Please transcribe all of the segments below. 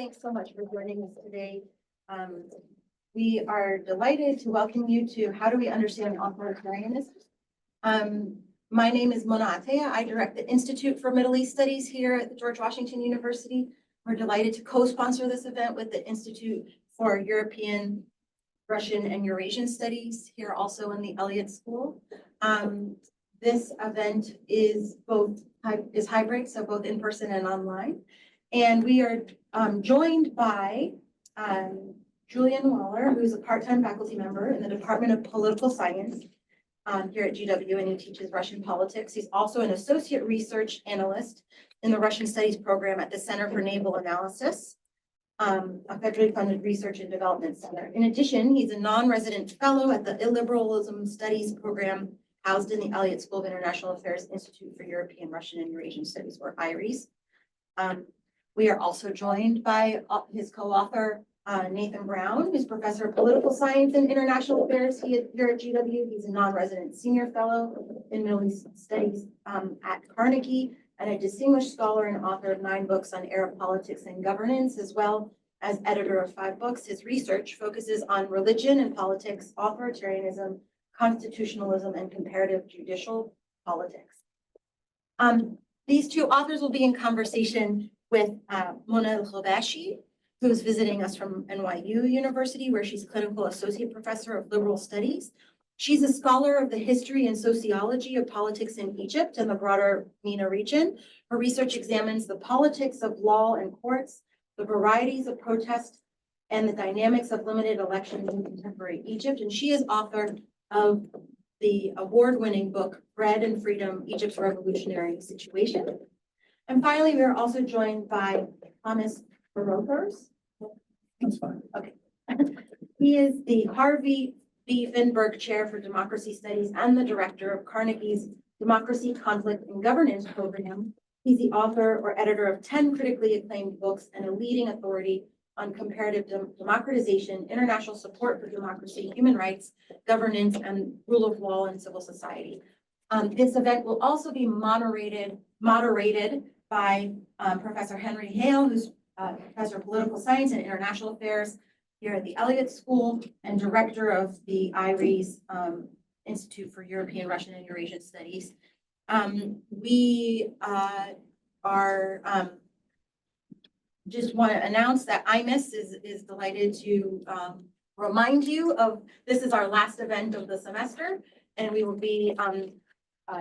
Thanks so much for joining us today. We are delighted to welcome you to How Do We Understand Authoritarianism? My name is Mona Atea. I direct the Institute for Middle East Studies here at the George Washington University. We're delighted to co-sponsor this event with the Institute for European, Russian, and Eurasian Studies here also in the Elliott School. This event is hybrid, so both in person and online. And we are joined by Julian Waller, who's a part-time faculty member in the Department of Political Science here at GW, and he teaches Russian politics. He's also an associate research analyst in the Russian Studies program at the Center for Naval Analysis, a federally funded research and development center. In addition, he's a non-resident fellow at the Illiberalism Studies program housed in the Elliott School of International Affairs Institute for European, Russian, and Eurasian Studies, or IRES. We are also joined by his co-author, Nathan Brown, who's professor of political science and international affairs here at GW. He's a non-resident senior fellow in Middle East Studies at Carnegie, and a distinguished scholar and author of 9 books on Arab politics and governance, as well as editor of 5 books. His research focuses on religion and politics, authoritarianism, constitutionalism, and comparative judicial politics. These 2 authors will be in conversation with Mona Ghobashy, who's visiting us from NYU University, where she's clinical associate professor of liberal studies. She's a scholar of the history and sociology of politics in Egypt and the broader MENA region. Her research examines the politics of law and courts, the varieties of protest, and the dynamics of limited elections in contemporary Egypt. And she is author of the award-winning book, Bread and Freedom, Egypt's Revolutionary Situation. And finally, we are also joined by Thomas Carothers. That's fine. Okay. He is the Harvey B. Finberg Chair for Democracy Studies and the director of Carnegie's Democracy, Conflict, and Governance program. He's the author or editor of 10 critically acclaimed books and a leading authority on comparative democratization, international support for democracy, human rights, governance, and rule of law in civil society. This event will also be moderated by Professor Henry Hale, who's professor of political science and international affairs here at the Elliott School and director of the IRES Institute for European, Russian, and Eurasian Studies. We just want to announce that IMIS is delighted to remind you of this is our last event of the semester, and we will be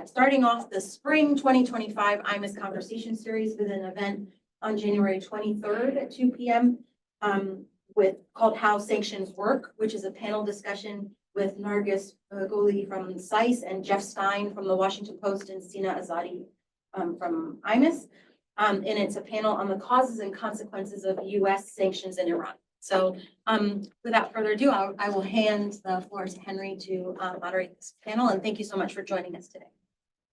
starting off the spring 2025 IMIS Conversation Series with an event on January 23rd at 2 p.m. Called How Sanctions Work, which is a panel discussion with Nargis Gholi from SAIS and Jeff Stein from the Washington Post and Sina Azadi from IMIS. And it's a panel on the causes and consequences of U.S. sanctions in Iran. So without further ado, I will hand the floor to Henry to moderate this panel. And thank you so much for joining us today.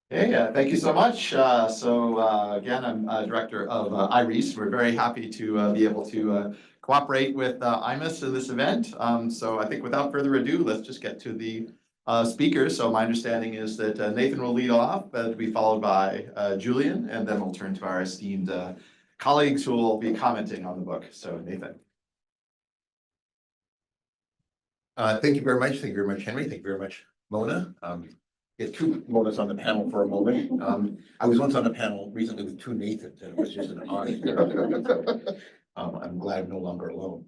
Hey, thank you so much. Again, I'm director of IRES. We're very happy to be able to cooperate with IMIS in this event. So I think without further ado, let's just get to the speakers. So my understanding is that Nathan will lead off, to be followed by Julian, and then we'll turn to our esteemed colleagues who will be commenting on the book. So Nathan. Thank you very much. Thank you very much, Henry. Thank you very much, Mona. Get 2 Monas on the panel for a moment. I was once on a panel recently with 2 Nathans, and it was just an honor. I'm glad I'm no longer alone.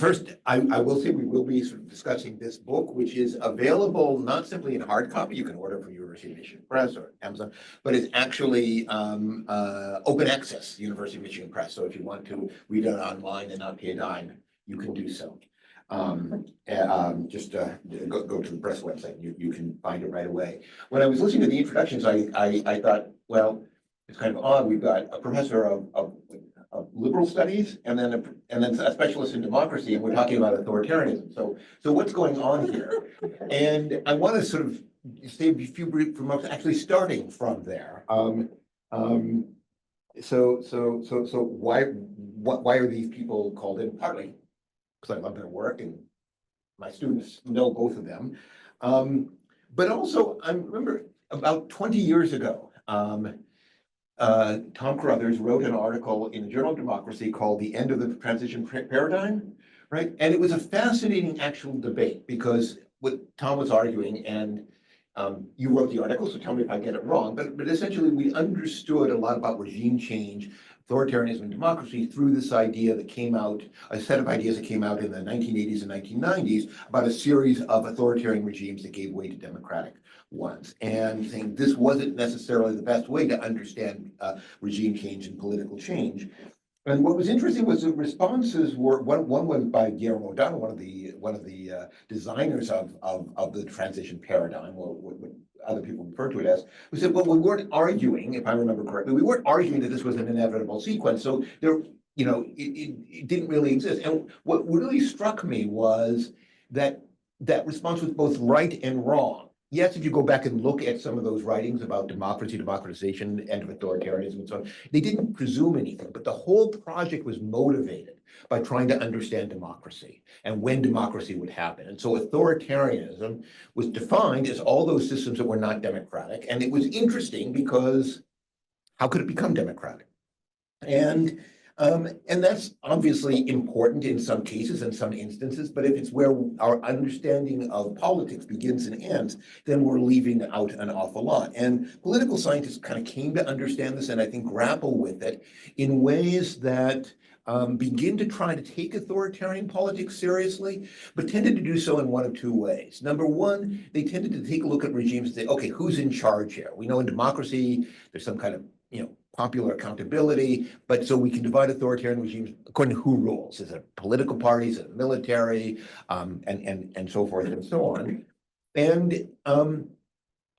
First, I will say we will be sort of discussing this book, which is available not simply in hard copy, you can order from University of Michigan Press or Amazon, but it's actually open access, University of Michigan Press. So if you want to read it online and not pay a dime, you can do so. Just go to the press website, you can find it right away. When I was listening to the introductions, I thought, well, it's kind of odd. We've got a professor of liberal studies and then a specialist in democracy, and we're talking about authoritarianism. So what's going on here? And I want to sort of say a few brief remarks, actually starting from there. So why are these people called in? Partly because I love their work and my students know both of them. But also, I remember about 20 years ago, Tom Carothers wrote an article in the Journal of Democracy called The End of the Transition Paradigm, right? And it was a fascinating actual debate because what Tom was arguing, and you wrote the article, so tell me if I get it wrong, but essentially we understood a lot about regime change, authoritarianism and democracy through this idea that came out, a set of ideas that came out in the 1980s and 1990s about a series of authoritarian regimes that gave way to democratic ones. And saying this wasn't necessarily the best way to understand regime change and political change. And what was interesting was the responses were one was by Guillermo O'Donnell, one of the designers of the transition paradigm, or what other people refer to it as, who said, well, we weren't arguing, if I remember correctly, we weren't arguing that this was an inevitable sequence. So there, it didn't really exist. And what really struck me was that that response was both right and wrong. Yes, if you go back and look at some of those writings about democracy, democratization, and authoritarianism and so on, they didn't presume anything, but the whole project was motivated by trying to understand democracy and when democracy would happen. And so authoritarianism was defined as all those systems that were not democratic. And it was interesting because how could it become democratic? And that's obviously important in some cases, in some instances, but if it's where our understanding of politics begins and ends, then we're leaving out an awful lot. And political scientists kind of came to understand this and I think grapple with it in ways that begin to try to take authoritarian politics seriously, but tended to do so in one of two ways. Number one, they tended to take a look at regimes and say, okay, who's in charge here? We know in democracy, there's some kind of, popular accountability, but so we can divide authoritarian regimes according to who rules. Is it political parties, is it military, and so forth and so on. And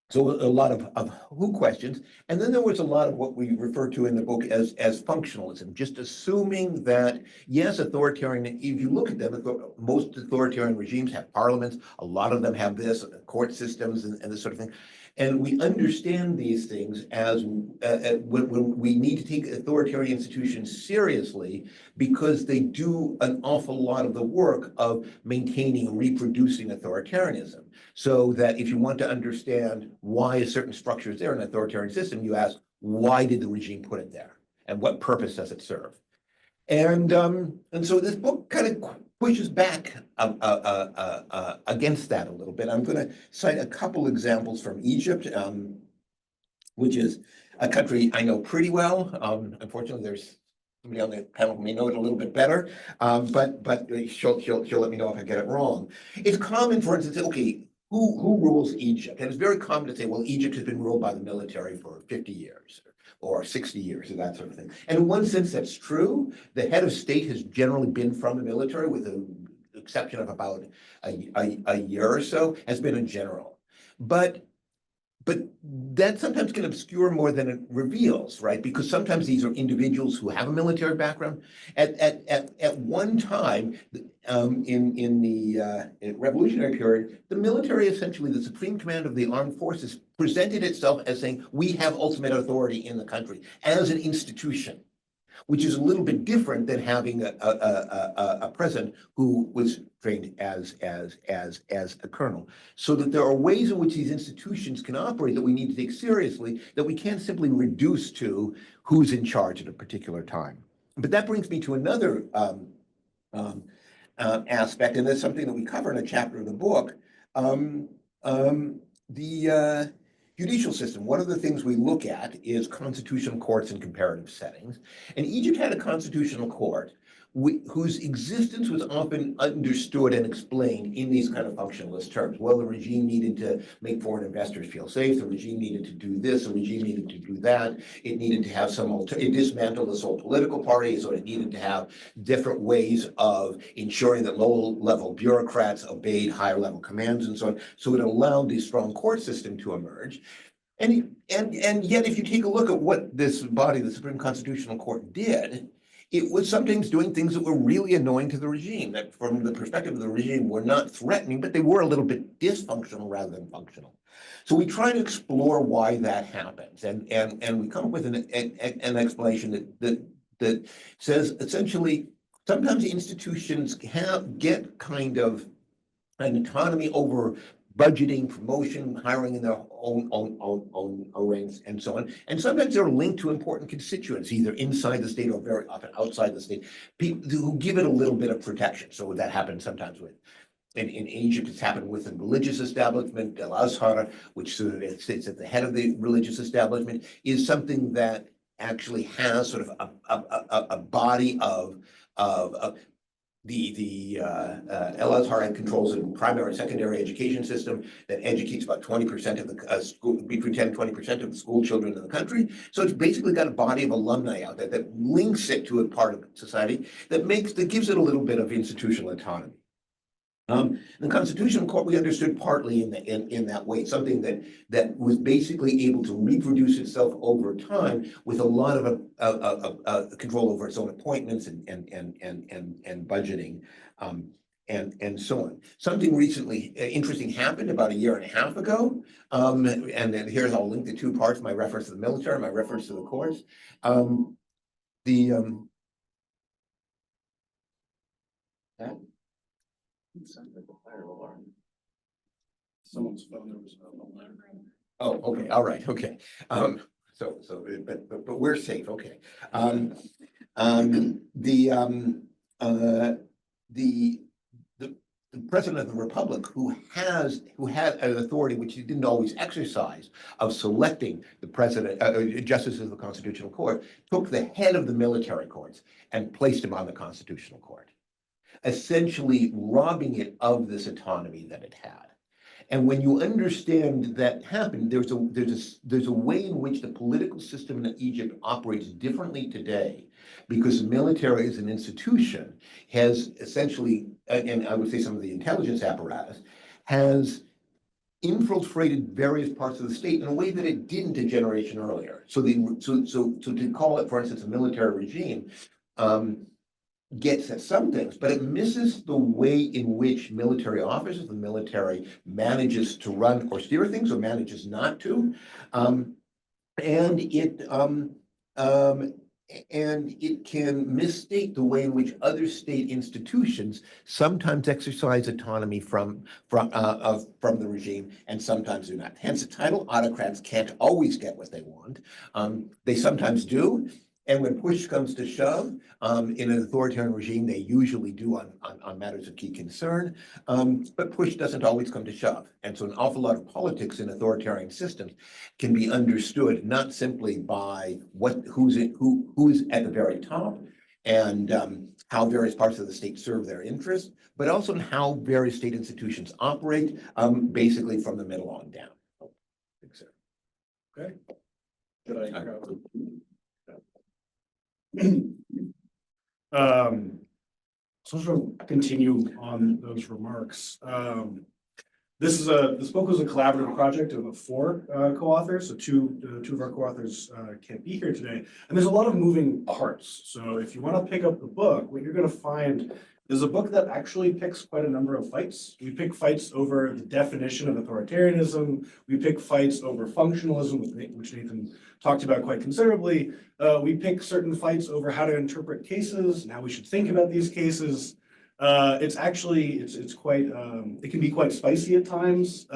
so a lot of who questions. And then there was a lot of what we refer to in the book as functionalism, just assuming that, yes, authoritarian, if you look at them, most authoritarian regimes have parliaments, a lot of them have this, court systems and this sort of thing. And we understand these things as when we need to take authoritarian institutions seriously because they do an awful lot of the work of maintaining and reproducing authoritarianism. So that if you want to understand why a certain structure is there in an authoritarian system, you ask, why did the regime put it there? And what purpose does it serve? And so this book kind of pushes back against that a little bit. I'm going to cite a couple examples from Egypt, which is a country I know pretty well. Unfortunately, there's somebody on the panel who may know it a little bit better, but she'll let me know if I get it wrong. It's common, for instance, okay, who rules Egypt? And it's very common to say, well, Egypt has been ruled by the military for 50 years. Or 60 years or that sort of thing. And in one sense, that's true. The head of state has generally been from the military, with the exception of about a year or so, has been a general. But that sometimes can obscure more than it reveals, right? Because sometimes these are individuals who have a military background. At one time, in the revolutionary period, the military, essentially the supreme command of the armed forces, presented itself as saying, we have ultimate authority in the country as an institution, which is a little bit different than having a president who was trained as a colonel. So that there are ways in which these institutions can operate that we need to take seriously, that we can't simply reduce to who's in charge at a particular time. But that brings me to another aspect, and that's something that we cover in a chapter of the book. The judicial system. One of the things we look at is constitutional courts in comparative settings. And Egypt had a constitutional court whose existence was often understood and explained in these kind of functionalist terms. Well, the regime needed to make foreign investors feel safe. The regime needed to do this. The regime needed to do that. It needed to have it dismantled this whole political party. So it needed to have different ways of ensuring that low-level bureaucrats obeyed higher-level commands and so on. So it allowed the strong court system to emerge. And yet, if you take a look at what this body, the Supreme Constitutional Court, did, it was sometimes doing things that were really annoying to the regime, that from the perspective of the regime were not threatening, but they were a little bit dysfunctional rather than functional. So we try to explore why that happens, and we come up with an explanation that says essentially sometimes institutions get kind of an autonomy over budgeting, promotion, hiring in their own ranks, and so on. And sometimes they're linked to important constituents, either inside the state or very often outside the state, people who give it a little bit of protection. So that happens sometimes with. In Egypt, it's happened with the religious establishment. Al-Azhar, which sort of sits at the head of the religious establishment, is something that actually has sort of a body of Al-Azhar controls a primary and secondary education system that educates about 20% of the school, between 10 and 20% of the school children in the country. So it's basically got a body of alumni out there that links it to a part of society that gives it a little bit of institutional autonomy. The Constitutional Court we understood partly in that way, something that was basically able to reproduce itself over time with a lot of control over its own appointments and budgeting, and so on. Something recently interesting happened about a year and a half ago, and then here's I'll link the two parts: my reference to the military, my reference to the courts. Sounds like a fire alarm. Someone's phone was an alarm. Oh, okay, all right, okay. But we're safe, okay. The president of the republic, who had an authority which he didn't always exercise, of selecting the president, justices of the Constitutional Court, took the head of the military courts and placed him on the Constitutional Court, essentially robbing it of this autonomy that it had. And when you understand that happened, there's a way in which the political system in Egypt operates differently today, because the military as an institution has essentially, and I would say some of the intelligence apparatus, has infiltrated various parts of the state in a way that it didn't a generation earlier. So to call it, for instance, a military regime, gets at some things, but it misses the way in which military officers, the military manages to run or steer things or manages not to. And it can misstate the way in which other state institutions sometimes exercise autonomy from the regime and sometimes do not. Hence the title, Autocrats can't always get what they want. They sometimes do. And when push comes to shove, in an authoritarian regime, they usually do on matters of key concern, but push doesn't always come to shove. And so an awful lot of politics in authoritarian systems can be understood not simply by who's at the very top and how various parts of the state serve their interests, but also in how various state institutions operate, basically from the middle on down. Okay. Should I go? So sort of continue on those remarks. This book was a collaborative project of 4 co-authors. So two of our co-authors can't be here today, and there's a lot of moving parts. So if you want to pick up the book, what you're going to find is a book that actually picks quite a number of fights. We pick fights over the definition of authoritarianism. We pick fights over functionalism, which Nathan talked about quite considerably. We pick certain fights over how to interpret cases and how we should think about these cases. It's actually, it's quite, it can be quite spicy at times.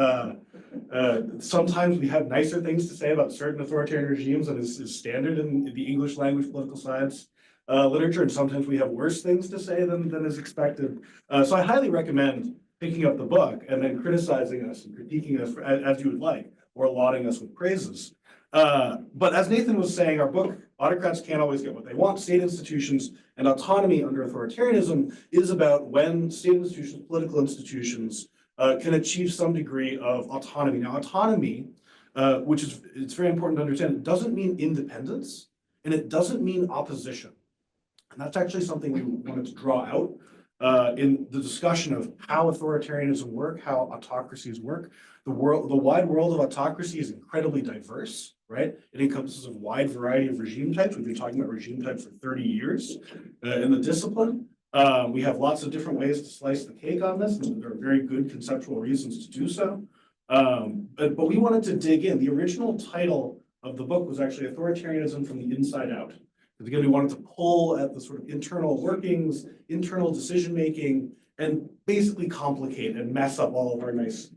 Sometimes we have nicer things to say about certain authoritarian regimes than is standard in the English language political science literature, and sometimes we have worse things to say than is expected. So I highly recommend picking up the book and then criticizing us and critiquing us as you would like, or lauding us with praises. But as Nathan was saying, our book, Autocrats Can't Always Get What They Want, State Institutions and Autonomy Under Authoritarianism, is about when state institutions, political institutions, can achieve some degree of autonomy. Now, autonomy, which is, it's very important to understand, it doesn't mean independence, and it doesn't mean opposition. And that's actually something we wanted to draw out in the discussion of how authoritarianism work, how autocracies work. The wide world of autocracy is incredibly diverse, right? It encompasses a wide variety of regime types. We've been talking about regime types for 30 years in the discipline. We have lots of different ways to slice the cake on this, and there are very good conceptual reasons to do so. But we wanted to dig in. The original title of the book was actually Authoritarianism from the Inside Out. Because again, we wanted to pull at the sort of internal workings, internal decision-making, and basically complicate and mess up all of our nice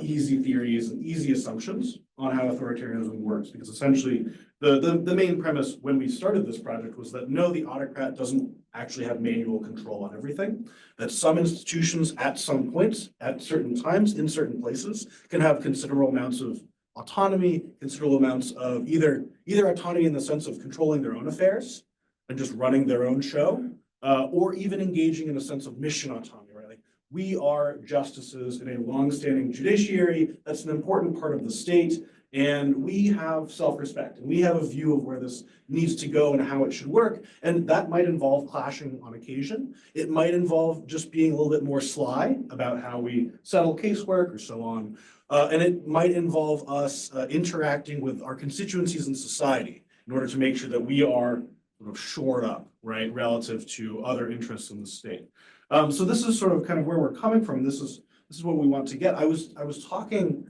easy theories and easy assumptions on how authoritarianism works, because essentially the main premise when we started this project was that no, the autocrat doesn't actually have manual control on everything, that some institutions at some points, at certain times, in certain places, can have considerable amounts of autonomy, considerable amounts of either autonomy in the sense of controlling their own affairs and just running their own show, or even engaging in a sense of mission autonomy, right? Like, we are justices in a longstanding judiciary. That's an important part of the state. And we have self-respect, and we have a view of where this needs to go and how it should work. And that might involve clashing on occasion. It might involve just being a little bit more sly about how we settle casework or so on. And it might involve us interacting with our constituencies in society in order to make sure that we are sort of shored up, right, relative to other interests in the state. So this is sort of kind of where we're coming from. This is what we want to get. I was talking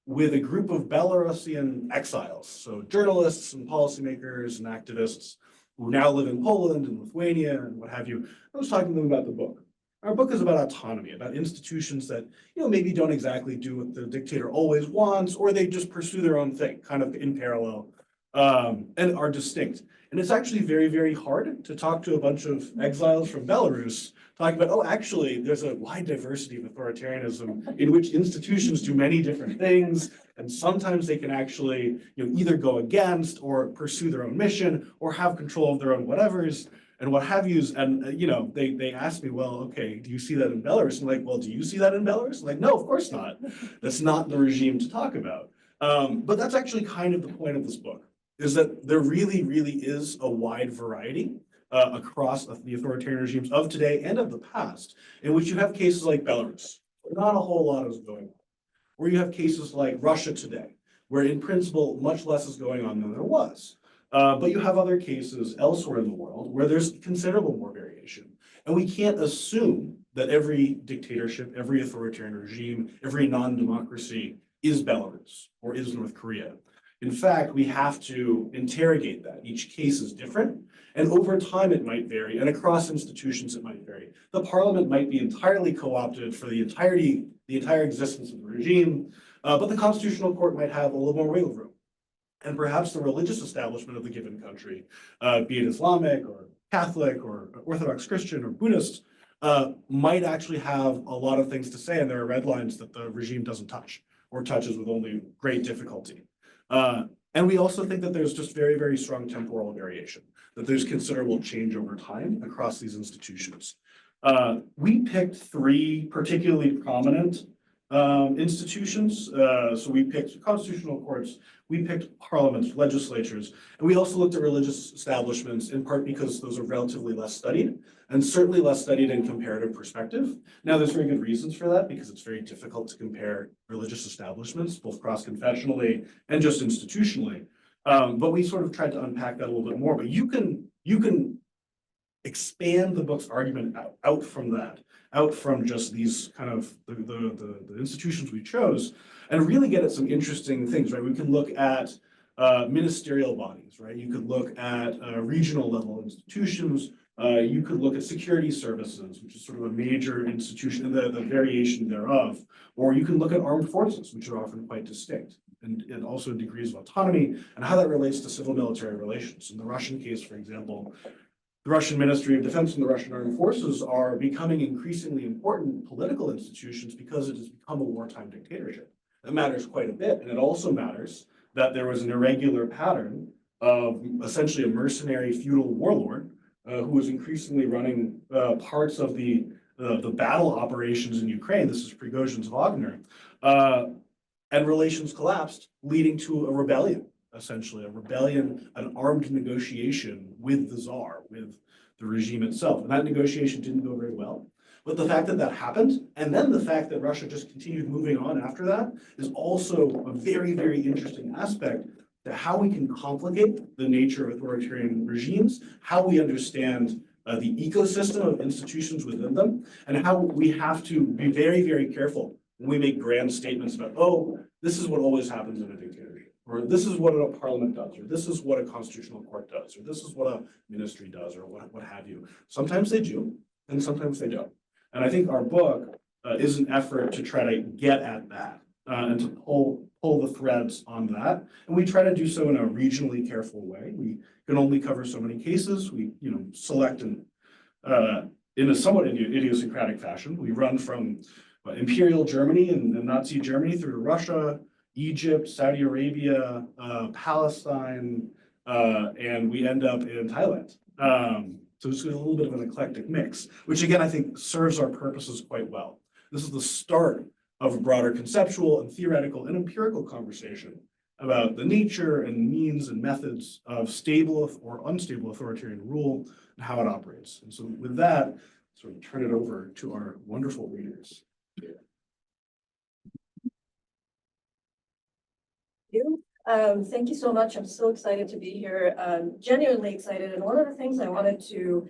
with a group of Belarusian exiles, so journalists and policymakers and activists who now live in Poland and Lithuania and what have you. I was talking to them about the book. Our book is about autonomy, about institutions that, maybe don't exactly do what the dictator always wants, or they just pursue their own thing, kind of in parallel, and are distinct. And it's actually very, very hard to talk to a bunch of exiles from Belarus talking about, oh, actually, there's a wide diversity of authoritarianism in which institutions do many different things. And sometimes they can actually, either go against or pursue their own mission or have control of their own whatevers and what have yous. And, they asked me, well, okay, do you see that in Belarus? I'm like, well, do you see that in Belarus? I'm like, no, of course not. That's not the regime to talk about. But that's actually kind of the point of this book, is that there really, really is a wide variety across the authoritarian regimes of today and of the past, in which you have cases like Belarus, where not a whole lot is going on, or you have cases like Russia today, where in principle, much less is going on than there was. But you have other cases elsewhere in the world where there's considerable more variation. And we can't assume that every dictatorship, every authoritarian regime, every non-democracy is Belarus or is North Korea. In fact, we have to interrogate that. Each case is different, and over time it might vary, and across institutions it might vary. The parliament might be entirely co-opted for the entire existence of the regime, but the constitutional court might have a little more wiggle room. And perhaps the religious establishment of the given country, be it Islamic or Catholic or Orthodox Christian or Buddhist, might actually have a lot of things to say, and there are red lines that the regime doesn't touch or touches with only great difficulty. And we also think that there's just very, very strong temporal variation, that there's considerable change over time across these institutions. We picked 3 particularly prominent institutions. So we picked constitutional courts, we picked parliaments, legislatures, and we also looked at religious establishments, in part because those are relatively less studied, and certainly less studied in comparative perspective. Now, there's very good reasons for that, because it's very difficult to compare religious establishments, both cross-confessionally and just institutionally. But we sort of tried to unpack that a little bit more. But you can expand the book's argument out from that, out from just these kind of the institutions we chose, and really get at some interesting things, right? We can look at ministerial bodies, right? You could look at regional level institutions. You could look at security services, which is sort of a major institution, the variation thereof. Or you can look at armed forces, which are often quite distinct, and also degrees of autonomy, and how that relates to civil-military relations. In the Russian case, for example, the Russian Ministry of Defense and the Russian Armed Forces are becoming increasingly important political institutions because it has become a wartime dictatorship. That matters quite a bit, and it also matters that there was an irregular pattern of essentially a mercenary feudal warlord who was increasingly running parts of the battle operations in Ukraine. This is Prigozhin's Wagner, and relations collapsed, leading to a rebellion. Essentially, a rebellion, an armed negotiation with the Tsar, with the regime itself. And that negotiation didn't go very well. But the fact that that happened, and then the fact that Russia just continued moving on after that, is also a very, very interesting aspect to how we can complicate the nature of authoritarian regimes, how we understand the ecosystem of institutions within them, and how we have to be very, very careful when we make grand statements about, oh, this is what always happens in a dictatorship, or this is what a parliament does, or this is what a constitutional court does, or this is what a ministry does, or what have you. Sometimes they do, and sometimes they don't. And I think our book is an effort to try to get at that and to pull the threads on that. And we try to do so in a regionally careful way. We can only cover so many cases. We, select in a somewhat idiosyncratic fashion. We run from Imperial Germany and Nazi Germany through Russia, Egypt, Saudi Arabia, Palestine, and we end up in Thailand. So it's a little bit of an eclectic mix, which again, I think serves our purposes quite well. This is the start of a broader conceptual and theoretical and empirical conversation about the nature and means and methods of stable or unstable authoritarian rule and how it operates. And so with that, sort of turn it over to our wonderful readers. Thank you so much. I'm so excited to be here, genuinely excited. And one of the things I wanted to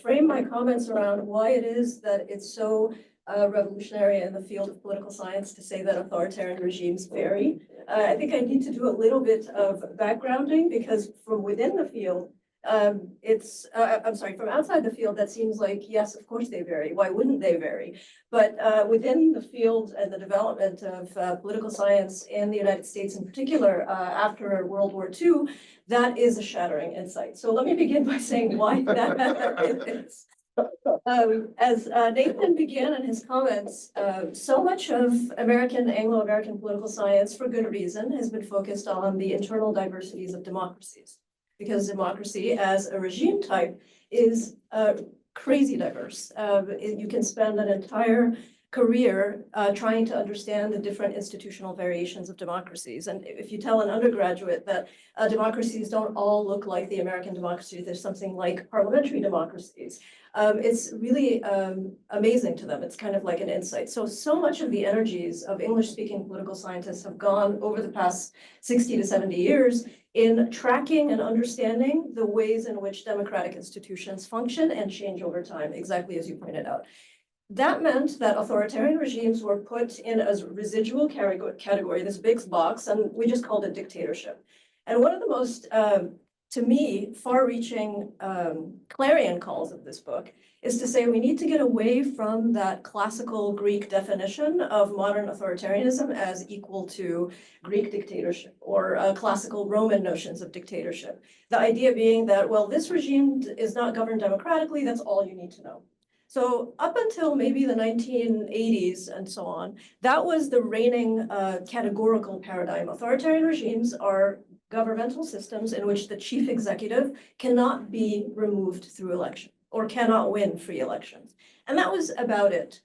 frame my comments around why it is that it's so revolutionary in the field of political science to say that authoritarian regimes vary. I think I need to do a little bit of backgrounding because from within the field, from outside the field, that seems like, yes, of course they vary. Why wouldn't they vary? But within the field and the development of political science in the United States in particular, after World War II, that is a shattering insight. So let me begin by saying why that is. As Nathan began in his comments, so much of Anglo-American political science, for good reason, has been focused on the internal diversities of democracies. Because democracy as a regime type is crazy diverse. You can spend an entire career trying to understand the different institutional variations of democracies. And if you tell an undergraduate that democracies don't all look like the American democracy, there's something like parliamentary democracies, it's really amazing to them. It's kind of like an insight. So much of the energies of English-speaking political scientists have gone over the past 60 to 70 years in tracking and understanding the ways in which democratic institutions function and change over time, exactly as you pointed out. That meant that authoritarian regimes were put in a residual category, this big box, and we just called it dictatorship. And one of the most, to me, far-reaching clarion calls of this book is to say we need to get away from that classical Greek definition of modern authoritarianism as equal to Greek dictatorship or classical Roman notions of dictatorship. The idea being that, well, this regime is not governed democratically, that's all you need to know. So up until maybe the 1980s and so on, that was the reigning categorical paradigm. Authoritarian regimes are governmental systems in which the chief executive cannot be removed through election or cannot win free elections. And that was about it.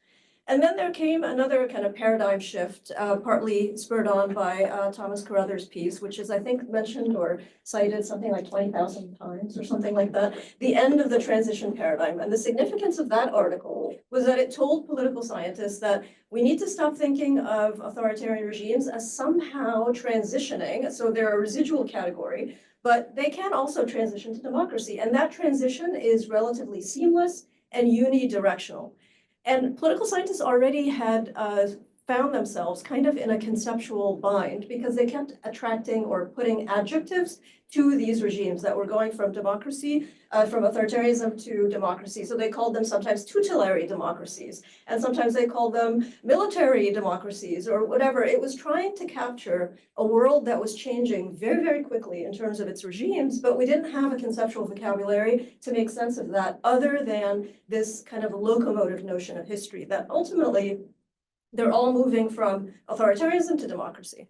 And then there came another kind of paradigm shift, partly spurred on by Thomas Carothers' piece, which is, I think, mentioned or cited something like 20,000 times or something like that, the end of the transition paradigm. And the significance of that article was that it told political scientists that we need to stop thinking of authoritarian regimes as somehow transitioning, so they're a residual category, but they can also transition to democracy. And that transition is relatively seamless and unidirectional. And political scientists already had found themselves kind of in a conceptual bind because they kept attracting or putting adjectives to these regimes that were going from democracy, from authoritarianism to democracy. So they called them sometimes tutelary democracies, and sometimes they called them military democracies or whatever. It was trying to capture a world that was changing very, very quickly in terms of its regimes, but we didn't have a conceptual vocabulary to make sense of that other than this kind of locomotive notion of history that ultimately they're all moving from authoritarianism to democracy.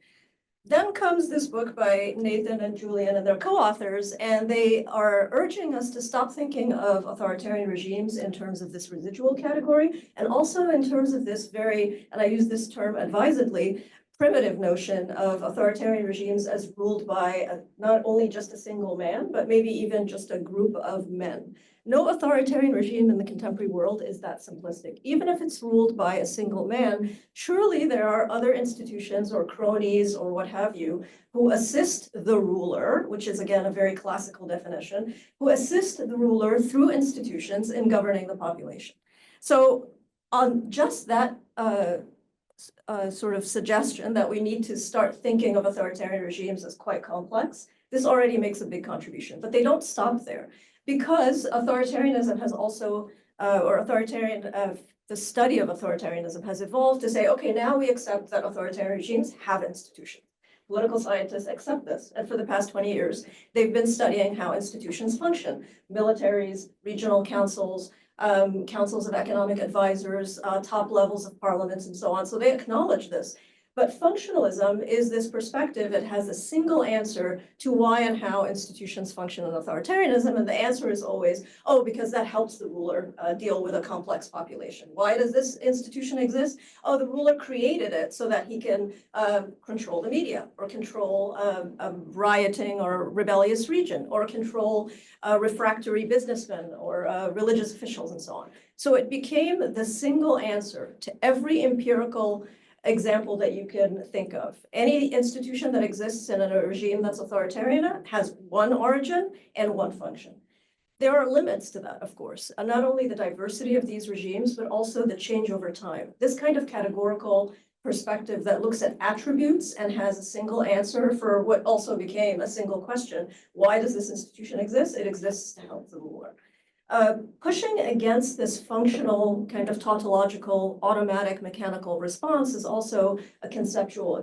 Then comes this book by Nathan and Julian and their co-authors, and they are urging us to stop thinking of authoritarian regimes in terms of this residual category, and also in terms of this very, and I use this term advisedly, primitive notion of authoritarian regimes as ruled by not only just a single man, but maybe even just a group of men. No authoritarian regime in the contemporary world is that simplistic. Even if it's ruled by a single man, surely there are other institutions or cronies or what have you who assist the ruler, which is again a very classical definition, who assist the ruler through institutions in governing the population. So on just that sort of suggestion that we need to start thinking of authoritarian regimes as quite complex, this already makes a big contribution, but they don't stop there. Because authoritarianism has also, or authoritarian the study of authoritarianism has evolved to say, okay, now we accept that authoritarian regimes have institutions. Political scientists accept this. And for the past 20 years, they've been studying how institutions function. Militaries, regional councils, councils of economic advisors, top levels of parliaments, and so on. So they acknowledge this. But functionalism is this perspective. It has a single answer to why and how institutions function in authoritarianism. And the answer is always, oh, because that helps the ruler deal with a complex population. Why does this institution exist? Oh, the ruler created it so that he can control the media or control a rioting or rebellious region or control refractory businessmen or religious officials and so on. So it became the single answer to every empirical example that you can think of. Any institution that exists in a regime that's authoritarian has one origin and one function. There are limits to that, of course, and not only the diversity of these regimes, but also the change over time. This kind of categorical perspective that looks at attributes and has a single answer for what also became a single question. Why does this institution exist? It exists to help the ruler. Pushing against this functional kind of tautological, automatic, mechanical response is also a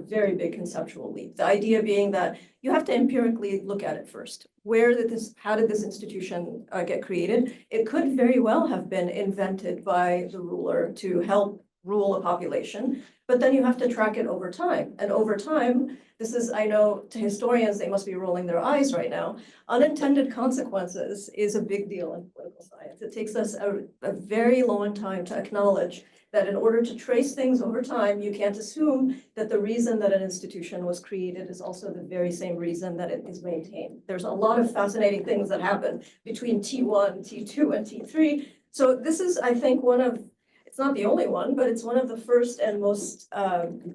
very big conceptual leap. The idea being that you have to empirically look at it first. How did this institution get created? It could very well have been invented by the ruler to help rule a population, but then you have to track it over time. And over time, I know to historians, they must be rolling their eyes right now. Unintended consequences is a big deal in political science. It takes us a very long time to acknowledge that in order to trace things over time, you can't assume that the reason that an institution was created is also the very same reason that it is maintained. There's a lot of fascinating things that happen between T1, T2, and T3. So this is, I think, it's not the only one, but it's one of the first and most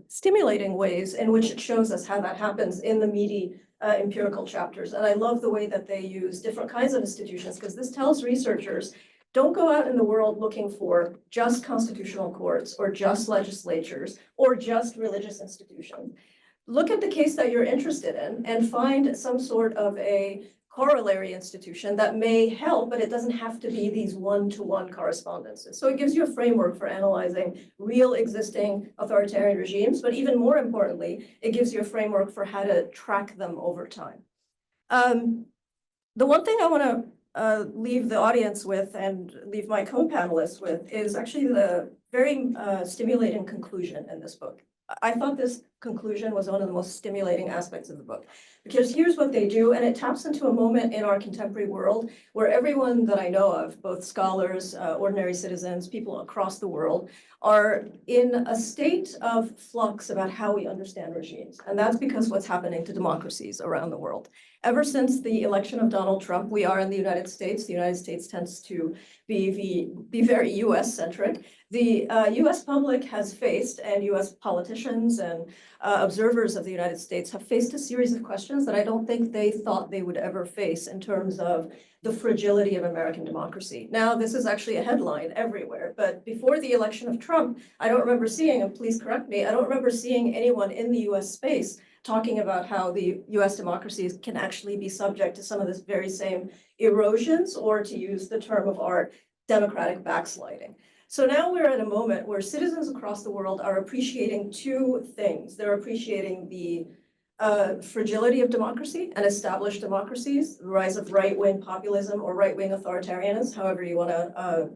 stimulating ways in which it shows us how that happens in the meaty empirical chapters. And I love the way that they use different kinds of institutions, because this tells researchers, don't go out in the world looking for just constitutional courts or just legislatures or just religious institutions. Look at the case that you're interested in and find some sort of a corollary institution that may help, but it doesn't have to be these one-to-one correspondences. So it gives you a framework for analyzing real existing authoritarian regimes, but even more importantly, it gives you a framework for how to track them over time. The one thing I want to leave the audience with and leave my co-panelists with is actually the very stimulating conclusion in this book. I thought this conclusion was one of the most stimulating aspects of the book, because here's what they do, and it taps into a moment in our contemporary world where everyone that I know of, both scholars, ordinary citizens, people across the world, are in a state of flux about how we understand regimes. And that's because what's happening to democracies around the world. Ever since the election of Donald Trump, we are in the United States. The United States tends to be very US-centric. The US public has faced, and US politicians and observers of the United States have faced a series of questions that I don't think they thought they would ever face in terms of the fragility of American democracy. Now, this is actually a headline everywhere, but before the election of Trump, I don't remember seeing, and please correct me, I don't remember seeing anyone in the US space talking about how the US democracies can actually be subject to some of this very same erosions, or to use the term of art, democratic backsliding. So now we're at a moment where citizens across the world are appreciating two things. They're appreciating the fragility of democracy and established democracies, the rise of right-wing populism or right-wing authoritarianism, however you want to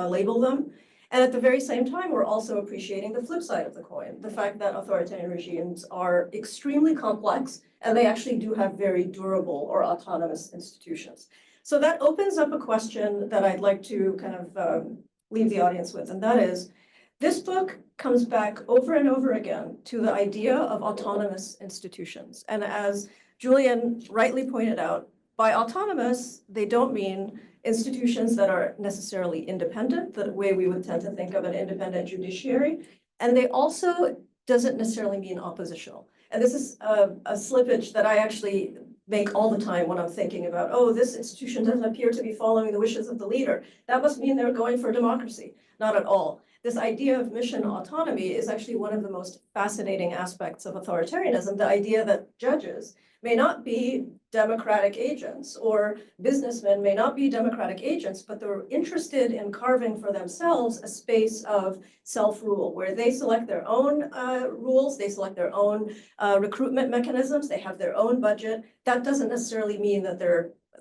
label them. And at the very same time, we're also appreciating the flip side of the coin, the fact that authoritarian regimes are extremely complex, and they actually do have very durable or autonomous institutions. So that opens up a question that I'd like to kind of leave the audience with, and that is, this book comes back over and over again to the idea of autonomous institutions. And as Julian rightly pointed out, by autonomous, they don't mean institutions that are necessarily independent, the way we would tend to think of an independent judiciary. And they also doesn't necessarily mean oppositional. And this is a slippage that I actually make all the time when I'm thinking about, oh, this institution doesn't appear to be following the wishes of the leader. That must mean they're going for democracy. Not at all. this idea of mission autonomy is actually one of the most fascinating aspects of authoritarianism, the idea that judges may not be democratic agents or businessmen may not be democratic agents, but they're interested in carving for themselves a space of self-rule where they select their own rules, they select their own recruitment mechanisms, they have their own budget. That doesn't necessarily mean that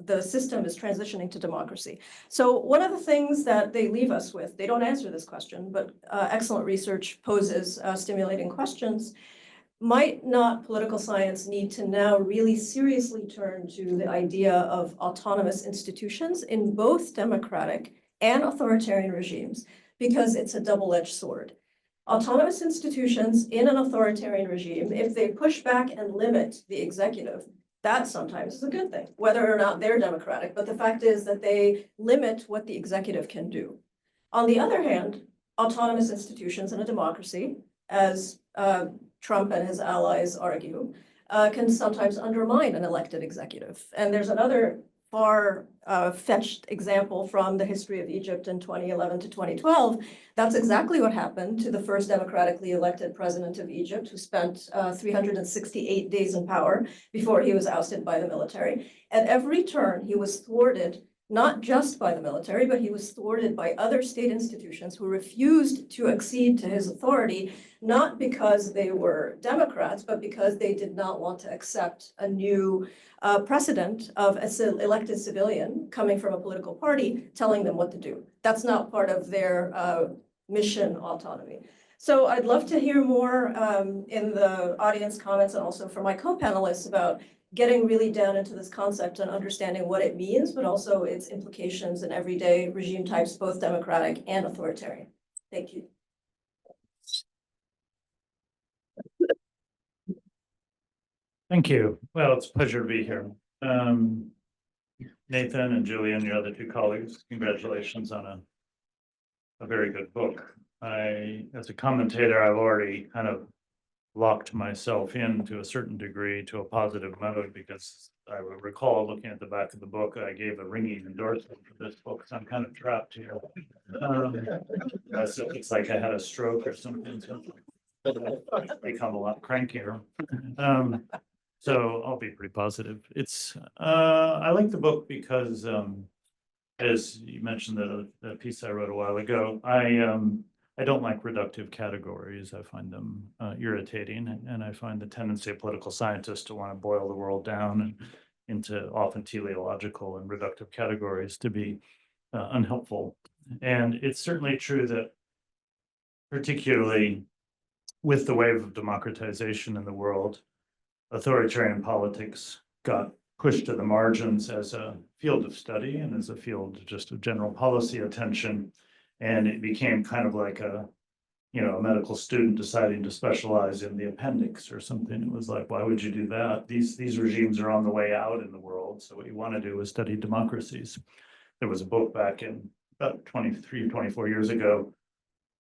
the system is transitioning to democracy. So one of the things that they leave us with, they don't answer this question, but excellent research poses stimulating questions. Might not political science need to now really seriously turn to the idea of autonomous institutions in both democratic and authoritarian regimes, because it's a double-edged sword. Autonomous institutions in an authoritarian regime, if they push back and limit the executive, that sometimes is a good thing, whether or not they're democratic, but the fact is that they limit what the executive can do. On the other hand, autonomous institutions in a democracy, as Trump and his allies argue, can sometimes undermine an elected executive. And there's another far-fetched example from the history of Egypt in 2011 to 2012. That's exactly what happened to the first democratically elected president of Egypt, who spent 368 days in power before he was ousted by the military. At every turn, he was thwarted not just by the military, but he was thwarted by other state institutions who refused to accede to his authority, not because they were Democrats, but because they did not want to accept a new precedent of an elected civilian coming from a political party telling them what to do. That's not part of their mission autonomy. So I'd love to hear more in the audience comments and also from my co-panelists about getting really down into this concept and understanding what it means, but also its implications in everyday regime types, both democratic and authoritarian. Thank you. Thank you. Well, it's a pleasure to be here. Nathan and Julian, your other two colleagues, congratulations on a very good book. As a commentator, I've already kind of locked myself in to a certain degree to a positive mode, because I would recall looking at the back of the book, I gave a ringing endorsement for this book, so I'm kind of trapped here. So it's like I had a stroke or something, so I've become a lot crankier. So I'll be pretty positive. I like the book because, as you mentioned that piece I wrote a while ago, I don't like reductive categories. I find them irritating, and I find the tendency of political scientists to want to boil the world down into often teleological and reductive categories to be unhelpful. And it's certainly true that, particularly with the wave of democratization in the world, authoritarian politics got pushed to the margins as a field of study and as a field just of general policy attention. And it became kind of like a medical student deciding to specialize in the appendix or something. It was like, why would you do that? These regimes are on the way out in the world. So what you want to do is study democracies. There was a book back in about 23, 24 years ago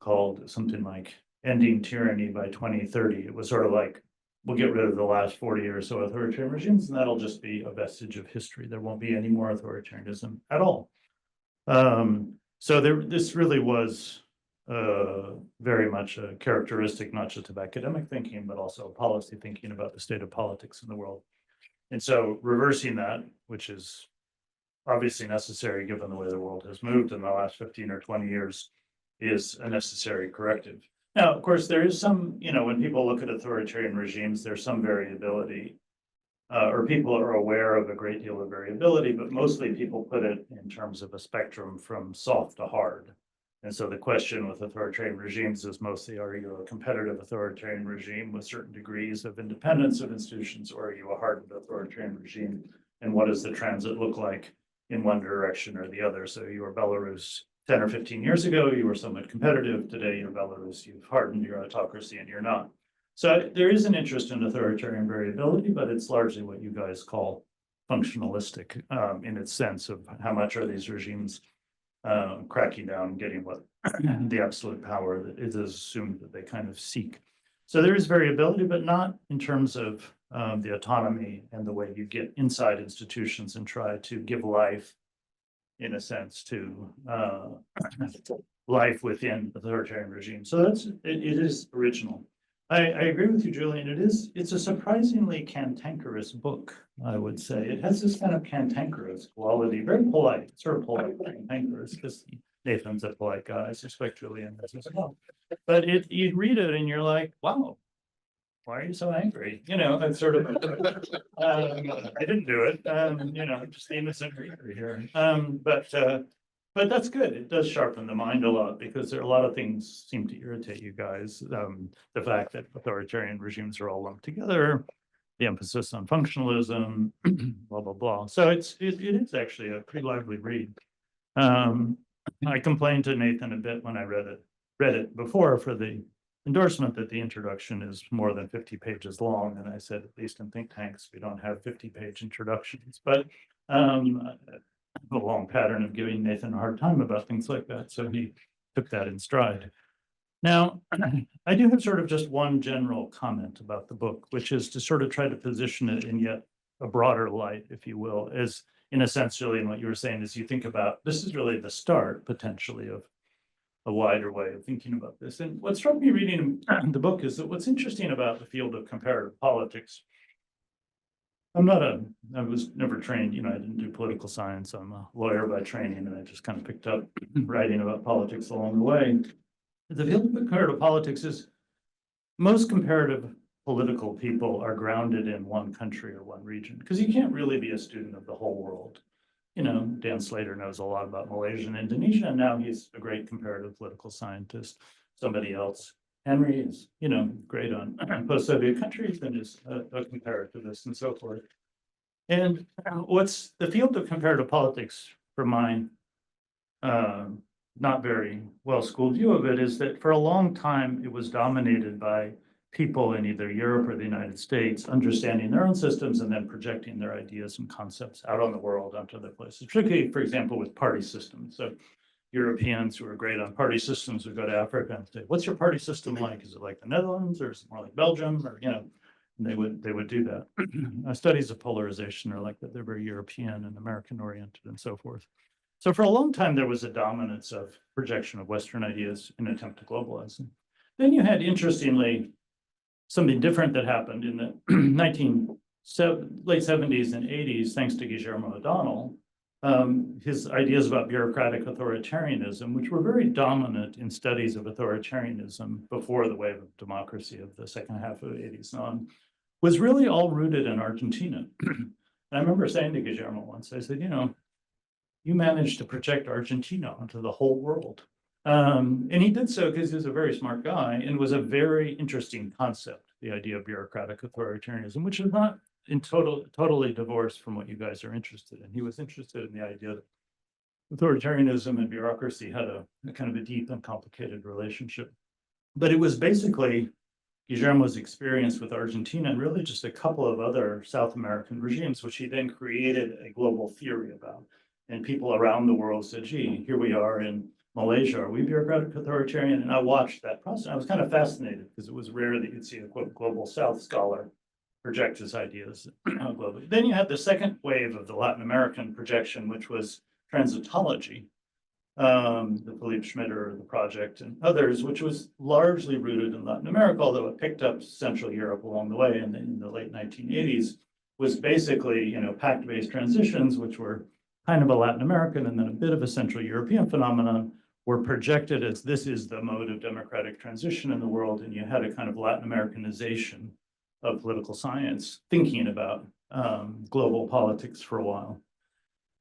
called something like Ending Tyranny by 2030. It was sort of like, we'll get rid of the last 40 or so authoritarian regimes, and that'll just be a vestige of history. There won't be any more authoritarianism at all. So this really was very much a characteristic, not just of academic thinking, but also policy thinking about the state of politics in the world. And so reversing that, which is obviously necessary given the way the world has moved in the last 15 or 20 years, is a necessary corrective. Now, of course, there is some, when people look at authoritarian regimes, there's some variability. Or people are aware of a great deal of variability, but mostly people put it in terms of a spectrum from soft to hard. And so the question with authoritarian regimes is mostly, are you a competitive authoritarian regime with certain degrees of independence of institutions, or are you a hardened authoritarian regime? And what does the transit look like in one direction or the other? So you were Belarus 10 or 15 years ago, you were somewhat competitive. Today you're Belarus, you've hardened your autocracy and you're not. So there is an interest in authoritarian variability, but it's largely what you guys call functionalistic in its sense of how much are these regimes cracking down, getting what the absolute power that is assumed that they kind of seek. So there is variability, but not in terms of the autonomy and the way you get inside institutions and try to give life, in a sense, to life within authoritarian regimes. So it is original. I agree with you, Julian. It's a surprisingly cantankerous book, I would say. It has this kind of cantankerous quality, very polite, sort of polite, cantankerous, because Nathan's a polite guy. I suspect Julian is as well. But you read it and you're like, wow, why are you so angry? You know, it's sort of, I didn't do it, you know, just the innocent reader here. But that's good. It does sharpen the mind a lot because there are a lot of things seem to irritate you guys. The fact that authoritarian regimes are all lumped together, the emphasis on functionalism, blah, blah, blah. So it is actually a pretty lively read. I complained to Nathan a bit when I read it before for the endorsement that the introduction is more than 50 pages long. And I said, at least in think tanks, we don't have 50-page introductions. But a long pattern of giving Nathan a hard time about things like that. So he took that in stride. Now, I do have sort of just one general comment about the book, which is to sort of try to position it in yet a broader light, if you will, as in a sense, Julian, what you were saying is you think about, this is really the start potentially of a wider way of thinking about this. And what struck me reading the book is that what's interesting about the field of comparative politics, I was never trained, you know, I didn't do political science. I'm a lawyer by training, and I just kind of picked up writing about politics along the way. The field of comparative politics is most comparative political people are grounded in one country or one region, because you can't really be a student of the whole world. You know, Dan Slater knows a lot about Malaysia and Indonesia, and now he's a great comparative political scientist. Somebody else, Henry, is, you know, great on post-Soviet countries and is a comparativist and so forth. And what's the field of comparative politics, for my not very well-schooled view of it, is that for a long time it was dominated by people in either Europe or the United States understanding their own systems and then projecting their ideas and concepts out on the world onto other places, particularly, for example, with party systems. So Europeans who are great on party systems would go to Africa and say, what's your party system like? Is it like the Netherlands, or is it more like Belgium? Or, you know, and they would do that. Studies of polarization are like that. They're very European and American oriented and so forth. So for a long time, there was a dominance of projection of Western ideas in an attempt to globalize them. Then you had, interestingly, something different that happened in the late 70s and 80s, thanks to Guillermo O'Donnell. His ideas about bureaucratic authoritarianism, which were very dominant in studies of authoritarianism before the wave of democracy of the second half of the 80s and on, was really all rooted in Argentina. And I remember saying to Guillermo once, I said, you know, you managed to project Argentina onto the whole world. And he did so because he was a very smart guy and was a very interesting concept, the idea of bureaucratic authoritarianism, which is not totally divorced from what you guys are interested in. He was interested in the idea that authoritarianism and bureaucracy had a kind of a deep and complicated relationship. But it was basically Guillermo's experience with Argentina and really just a couple of other South American regimes, which he then created a global theory about. And people around the world said, gee, here we are in Malaysia, are we bureaucratic authoritarian? And I watched that process. I was kind of fascinated because it was rare that you'd see a quote global South scholar project his ideas globally. Then you had the second wave of the Latin American projection, which was transitology, the Philippe Schmitter, the project, and others, which was largely rooted in Latin America, although it picked up Central Europe along the way. And in the late 1980s was basically, you know, pact-based transitions, which were kind of a Latin American and then a bit of a Central European phenomenon, were projected as this is the mode of democratic transition in the world. And you had a kind of Latin Americanization of political science thinking about global politics for a while.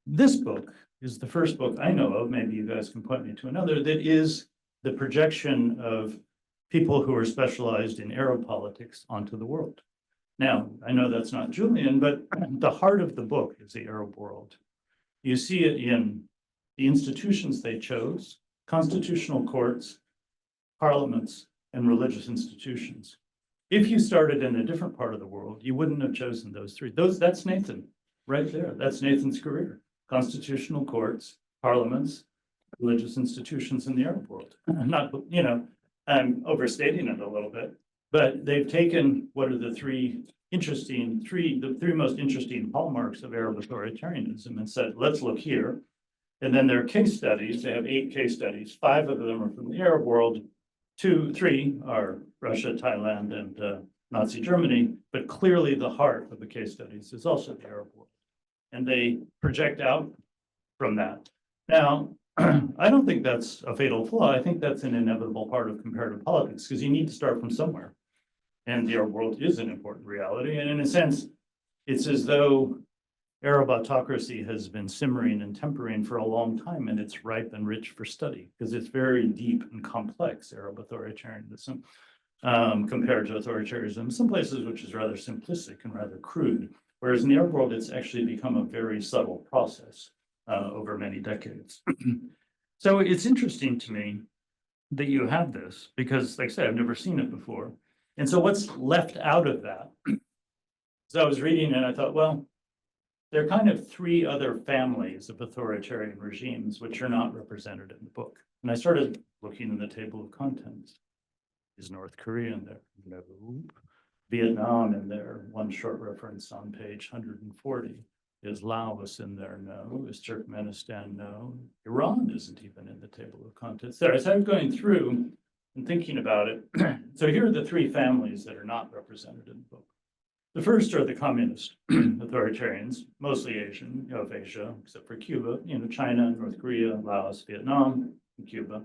This book is the first book I know of, maybe you guys can point me to another, that is the projection of people who are specialized in Arab politics onto the world. Now, I know that's not Julian, but the heart of the book is the Arab world. You see it in the institutions they chose: constitutional courts, parliaments, and religious institutions. If you started in a different part of the world, you wouldn't have chosen those three. That's Nathan right there. That's Nathan's career: constitutional courts, parliaments, religious institutions in the Arab world. Not, you know, I'm overstating it a little bit, but they've taken what are the three most interesting hallmarks of Arab authoritarianism and said, let's look here. And then there are case studies. They have 8 case studies. 5 of them are from the Arab world. 3 are Russia, Thailand, and Nazi Germany. But clearly the heart of the case studies is also the Arab world. And they project out from that. Now, I don't think that's a fatal flaw. I think that's an inevitable part of comparative politics because you need to start from somewhere. And the Arab world is an important reality. And in a sense, it's as though Arab autocracy has been simmering and tempering for a long time, and it's ripe and rich for study because it's very deep and complex, Arab authoritarianism, compared to authoritarianism in some places, which is rather simplistic and rather crude. Whereas in the Arab world, it's actually become a very subtle process over many decades. So it's interesting to me that you have this because, like I said, I've never seen it before. And so what's left out of that? So I was reading and I thought, well, there are kind of 3 other families of authoritarian regimes which are not represented in the book. And I started looking in the table of contents. Is North Korea in there? No. Vietnam in there, one short reference on page 140. Is Laos in there? No. Is Turkmenistan? No. Iran isn't even in the table of contents there. As I was going through and thinking about it, so here are the 3 families that are not represented in the book. The first are the communist authoritarians, mostly Asian, of Asia, except for Cuba, China, North Korea, Laos, Vietnam, and Cuba.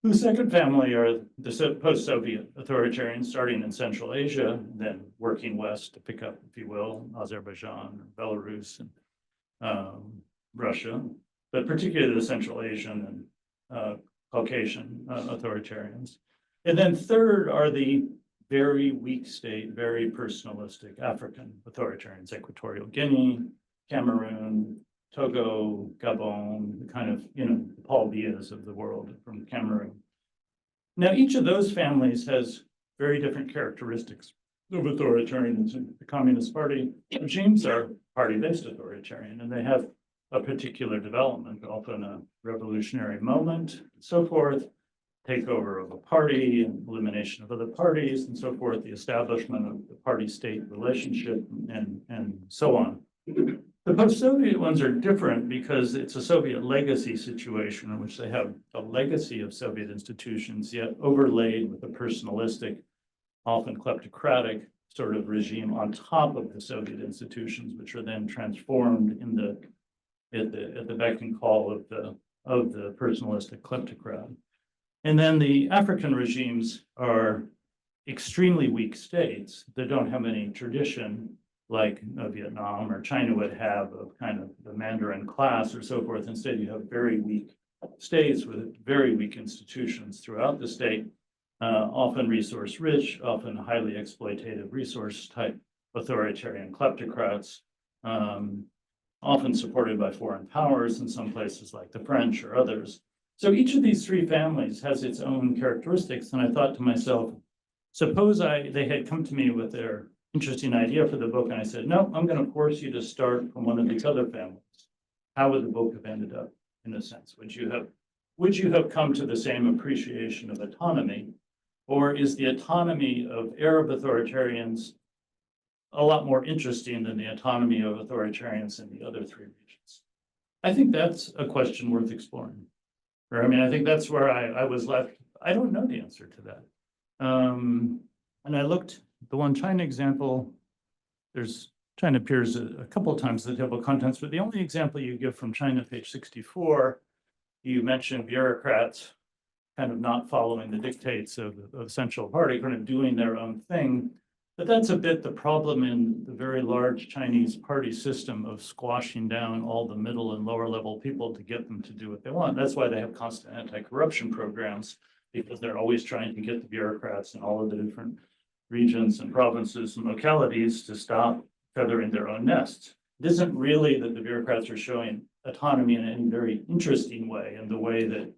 The second family are the post-Soviet authoritarians starting in Central Asia, then working west to pick up, if you will, Azerbaijan, Belarus, and Russia, but particularly the Central Asian and Caucasian authoritarians. And then third are the very weak state, very personalistic African authoritarians, Equatorial Guinea, Cameroon, Togo, Gabon, the kind of, the Paul Bias of the world from Cameroon. Now, each of those families has very different characteristics of authoritarianism. The Communist Party regimes are party-based authoritarian, and they have a particular development, often a revolutionary moment, and so forth, takeover of a party, and elimination of other parties, and so forth, the establishment of the party-state relationship, and so on. The post-Soviet ones are different because it's a Soviet legacy situation in which they have a legacy of Soviet institutions, yet overlaid with a personalistic, often kleptocratic sort of regime on top of the Soviet institutions, which are then transformed at the beck and call of the personalistic kleptocrat. And then the African regimes are extremely weak states that don't have any tradition like Vietnam or China would have of kind of the Mandarin class or so forth. Instead, you have very weak states with very weak institutions throughout the state, often resource rich, often highly exploitative resource type authoritarian kleptocrats, often supported by foreign powers in some places like the French or others. So each of these 3 families has its own characteristics. And I thought to myself, suppose they had come to me with their interesting idea for the book, and I said, no, I'm going to force you to start from one of these other families. How would the book have ended up, in a sense? Would you have come to the same appreciation of autonomy, or is the autonomy of Arab authoritarians a lot more interesting than the autonomy of authoritarians in the other 3 regions? I think that's a question worth exploring. Or, I mean, I think that's where I was left. I don't know the answer to that. And I looked. The one China example, China appears a couple of times in the table of contents, but the only example you give from China, page 64, you mentioned bureaucrats kind of not following the dictates of the central party, kind of doing their own thing. But that's a bit the problem in the very large Chinese party system of squashing down all the middle and lower level people to get them to do what they want. That's why they have constant anti-corruption programs, because they're always trying to get the bureaucrats in all of the different regions and provinces and localities to stop feathering their own nests. It isn't really that the bureaucrats are showing autonomy in any very interesting way, in the way that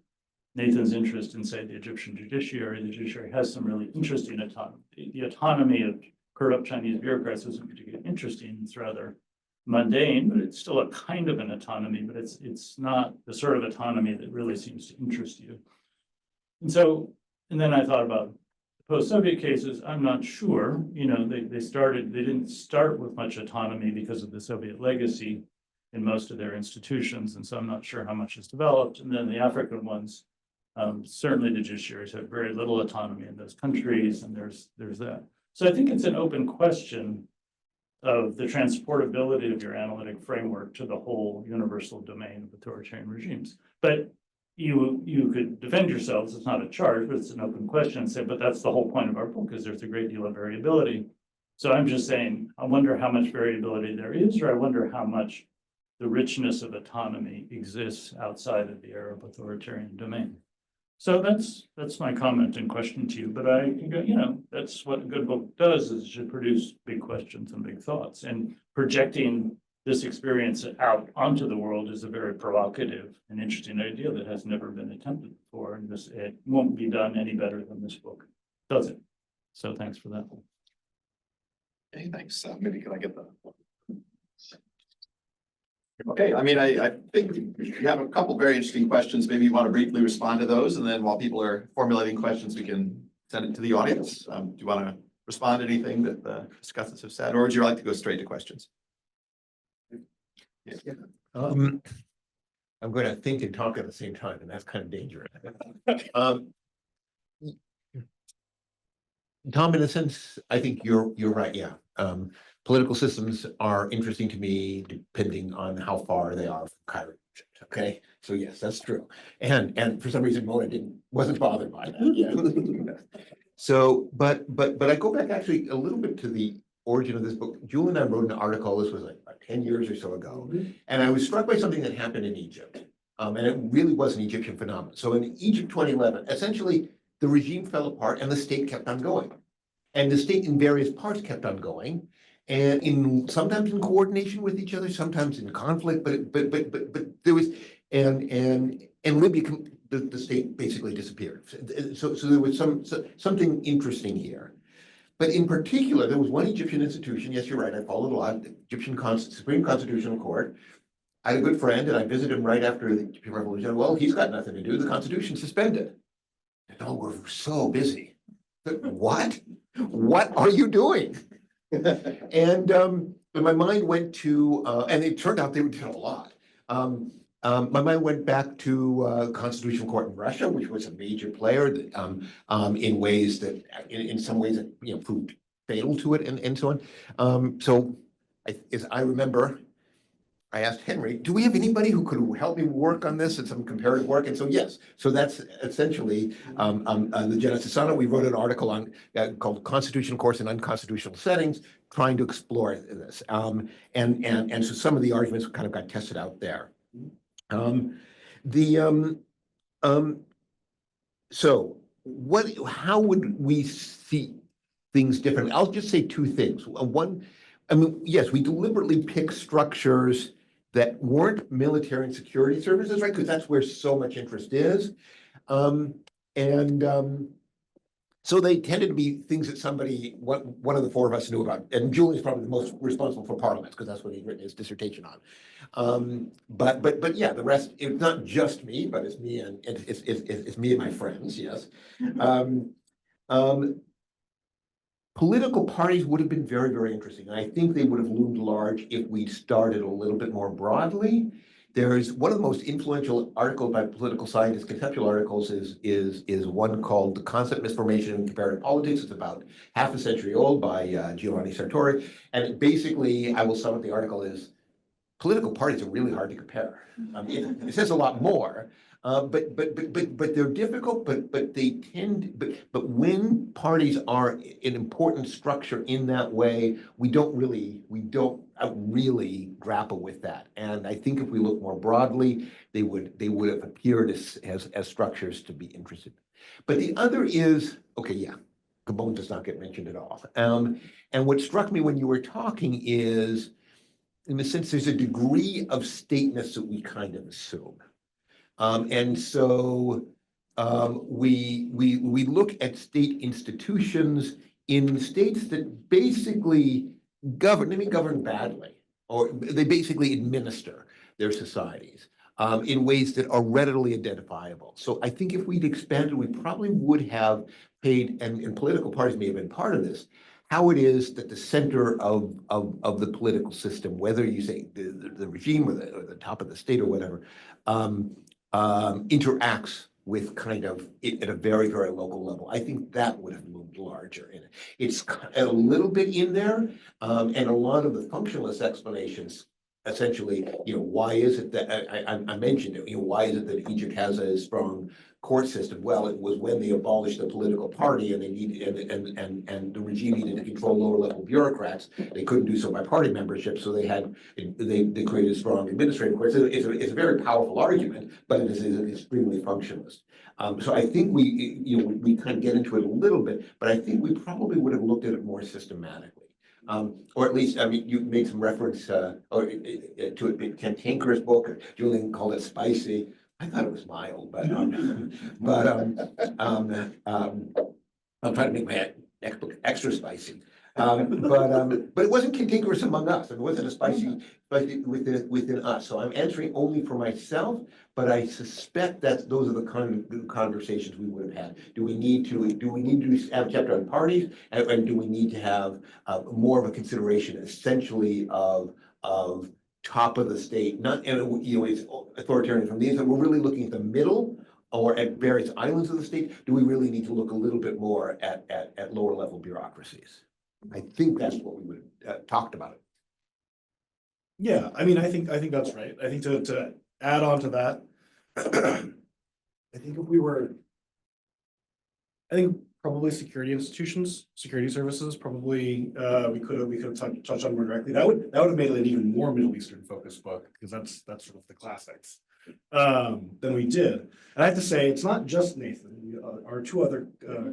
Nathan's interest in, say, the Egyptian judiciary. The judiciary has some really interesting autonomy. The autonomy of corrupt Chinese bureaucrats isn't particularly interesting. It's rather mundane, but it's still a kind of an autonomy, but it's not the sort of autonomy that really seems to interest you. And then I thought about post-Soviet cases. I'm not sure, they didn't start with much autonomy because of the Soviet legacy. in most of their institutions, and so I'm not sure how much is developed. And then the African ones, certainly the judiciaries have very little autonomy in those countries, and there's that. So I think it's an open question of the transportability of your analytic framework to the whole universal domain of authoritarian regimes. But you could defend yourselves, it's not a charge, but it's an open question, and say, but that's the whole point of our book, is there's a great deal of variability. So I'm just saying, I wonder how much variability there is, or I wonder how much the richness of autonomy exists outside of the Arab authoritarian domain. So that's my comment and question to you, but I can go, that's what a good book does, is it should produce big questions and big thoughts, and projecting this experience out onto the world is a very provocative and interesting idea that has never been attempted before, and it won't be done any better than this book does it. So thanks for that. Okay, thanks. Maybe can I get the. Okay, I mean, I think we have a couple very interesting questions. Maybe you want to briefly respond to those, and then while people are formulating questions, we can send it to the audience. Do you want to respond to anything that the discussants have said, or would you like to go straight to questions? Yeah. I'm going to think and talk at the same time, and that's kind of dangerous. Tom, in a sense, I think you're right. Yeah, political systems are interesting to me, depending on how far they are from Cairo. Okay, so yes, that's true. And for some reason, Mona wasn't bothered by that. Yeah. So, but I go back actually a little bit to the origin of this book. Julian and I wrote an article. This was like about 10 years or so ago, and I was struck by something that happened in Egypt, and it really was an Egyptian phenomenon. So in Egypt 2011, essentially, the regime fell apart and the state kept on going. And the state in various parts kept on going, and sometimes in coordination with each other, sometimes in conflict, but there was, and Libya, the state basically disappeared. So there was something interesting here. But in particular, there was one Egyptian institution, yes, you're right, I followed a lot, the Egyptian Supreme Constitutional Court. I had a good friend, and I visited him right after the Egyptian Revolution. Well, he's got nothing to do, the Constitution suspended. And oh, we're so busy. What? What are you doing? And my mind went to, and it turned out they did a lot. My mind went back to Constitutional Court in Russia, which was a major player that, in ways that, in some ways, that proved fatal to it, and so on. So, as I remember, I asked Henry, do we have anybody who could help me work on this and some comparative work? And so yes, so that's essentially the genesis on it. We wrote an article on called Constitutional Courts in Unconstitutional Settings, trying to explore this. And so some of the arguments kind of got tested out there. So how would we see things differently? I'll just say two things. One, I mean, yes, we deliberately pick structures that weren't military and security services, right? Because that's where so much interest is. So they tended to be things that one of the four of us knew about. And Julian's probably the most responsible for parliaments, because that's what he'd written his dissertation on. But yeah, the rest, it's not just me, but it's me and it's me and my friends, yes. Political parties would have been very, very interesting. And I think they would have loomed large if we started a little bit more broadly. There's one of the most influential articles by political scientists, conceptual articles, is one called The Concept, Misformation, and Comparative Politics. It's about half a century old by Giovanni Sartori. And basically, I will sum up the article is, political parties are really hard to compare. It says a lot more, but they're difficult. But they tend. But when parties are an important structure in that way, we don't really grapple with that. And I think if we look more broadly, they would have appeared as structures to be interested. But the other is Gabon does not get mentioned at all. And what struck me when you were talking is, in the sense, there's a degree of stateness that we kind of assume. And so we look at state institutions in states that basically govern badly, or they basically administer their societies in ways that are readily identifiable. So I think if we'd expanded, we probably would have paid, and political parties may have been part of this, how it is that the center of the political system, whether you say the regime or the top of the state or whatever, interacts with kind of at a very, very local level. I think that would have moved larger in it. It's a little bit in there, and a lot of the functionalist explanations, essentially, why is it that I mentioned it, why is it that Egypt has a strong court system? Well, it was when they abolished the political party and they needed and the regime needed to control lower level bureaucrats. They couldn't do so by party membership, so they created a strong administrative court. So it's a very powerful argument, but it is extremely functionalist. So I think we kind of get into it a little bit, but I think we probably would have looked at it more systematically. Or at least, I mean, you made some reference to it, Ken Tinker's book, Julian called it spicy. I thought it was mild, but I'm trying to make my next book extra spicy. But it wasn't cantankerous among us. It wasn't a spicy within us. So I'm answering only for myself, but I suspect that those are the kind of conversations we would have had. Do we need to have a chapter on parties, and do we need to have more of a consideration, essentially, of top of the state, not, it's authoritarian from these, and we're really looking at the middle or at various islands of the state. Do we really need to look a little bit more at lower level bureaucracies? I think that's what we would have talked about it. Yeah, I mean, I think that's right. I think to add on to that, I think probably security institutions, security services, probably we could have touched on more directly. That would have made it an even more Middle Eastern focused book, because that's sort of the classics than we did. And I have to say, it's not just Nathan. Our two other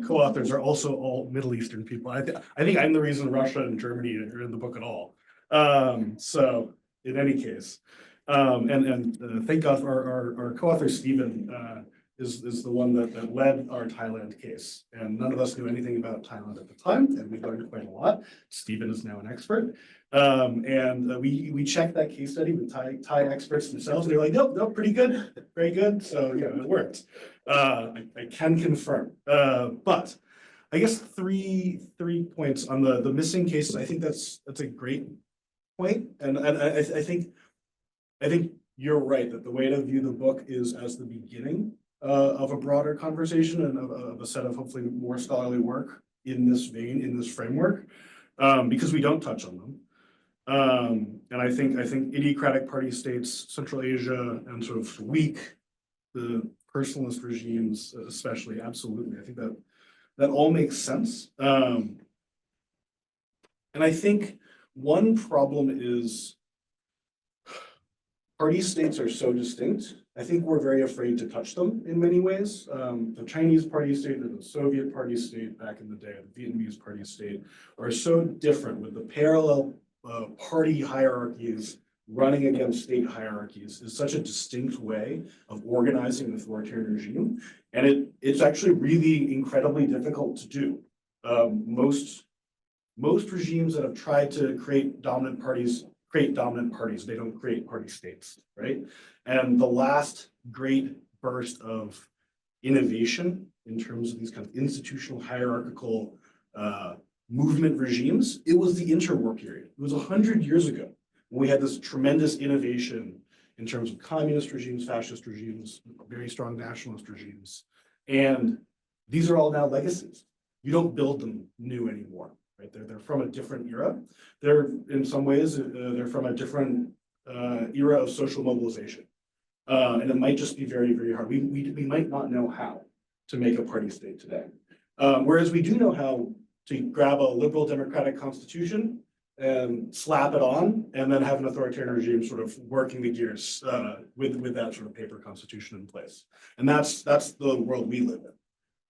co-authors are also all Middle Eastern people. I think I'm the reason Russia and Germany are in the book at all. So in any case, and thank God for our co-author Stephen. Is the one that led our Thailand case. And none of us knew anything about Thailand at the time, and we learned quite a lot. Stephen is now an expert. And we checked that case study with Thai experts themselves. They're like, nope, pretty good, very good. So yeah, it worked. I can confirm. But I guess three points on the missing cases. I think that's a great point. And I think you're right that the way to view the book is as the beginning of a broader conversation and of a set of hopefully more scholarly work in this vein, in this framework, because we don't touch on them. And I think idiocratic party states, Central Asia, and sort of weak, the personalist regimes especially, absolutely. I think that all makes sense. And I think one problem is party states are so distinct. I think we're very afraid to touch them in many ways. The Chinese party state or the Soviet party state back in the day, the Vietnamese party state, are so different with the parallel party hierarchies running against state hierarchies is such a distinct way of organizing an authoritarian regime. And it's actually really incredibly difficult to do. Most regimes that have tried to create dominant parties. They don't create party states, right? And the last great burst of innovation in terms of these kind of institutional hierarchical movement regimes, it was the interwar period. It was 100 years ago when we had this tremendous innovation in terms of communist regimes, fascist regimes, very strong nationalist regimes. And these are all now legacies. You don't build them new anymore. Right? They're from a different era. They're in some ways, they're from a different era of social mobilization. And it might just be very, very hard. We might not know how to make a party state today. Whereas we do know how to grab a liberal democratic constitution and slap it on, and then have an authoritarian regime sort of working the gears with that sort of paper constitution in place. And that's the world we live in,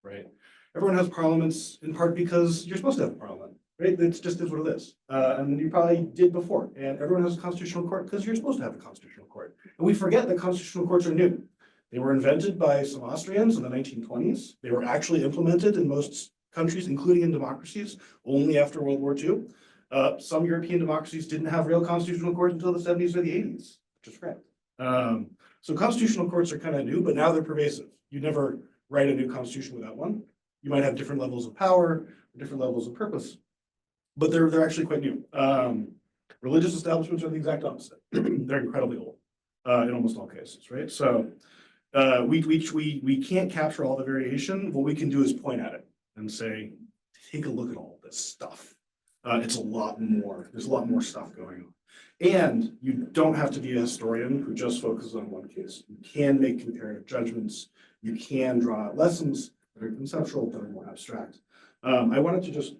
right? Everyone has parliaments in part because you're supposed to have a parliament. Right? It's just is what it is. And you probably did before. And everyone has a constitutional court because you're supposed to have a constitutional court. And we forget that constitutional courts are new. They were invented by some Austrians in the 1920s. They were actually implemented in most countries, including in democracies, only after World War II. Some European democracies didn't have real constitutional courts until the 70s or the 80s, which is correct. So constitutional courts are kind of new, but now they're pervasive. You never write a new constitution without one. You might have different levels of power, different levels of purpose. but they're actually quite new. Religious establishments are the exact opposite. They're incredibly old in almost all cases, right? So we can't capture all the variation. What we can do is point at it and say, take a look at all this stuff. It's a lot more. There's a lot more stuff going on. And you don't have to be a historian who just focuses on one case. You can make comparative judgments. You can draw out lessons that are conceptual, that are more abstract. I wanted to just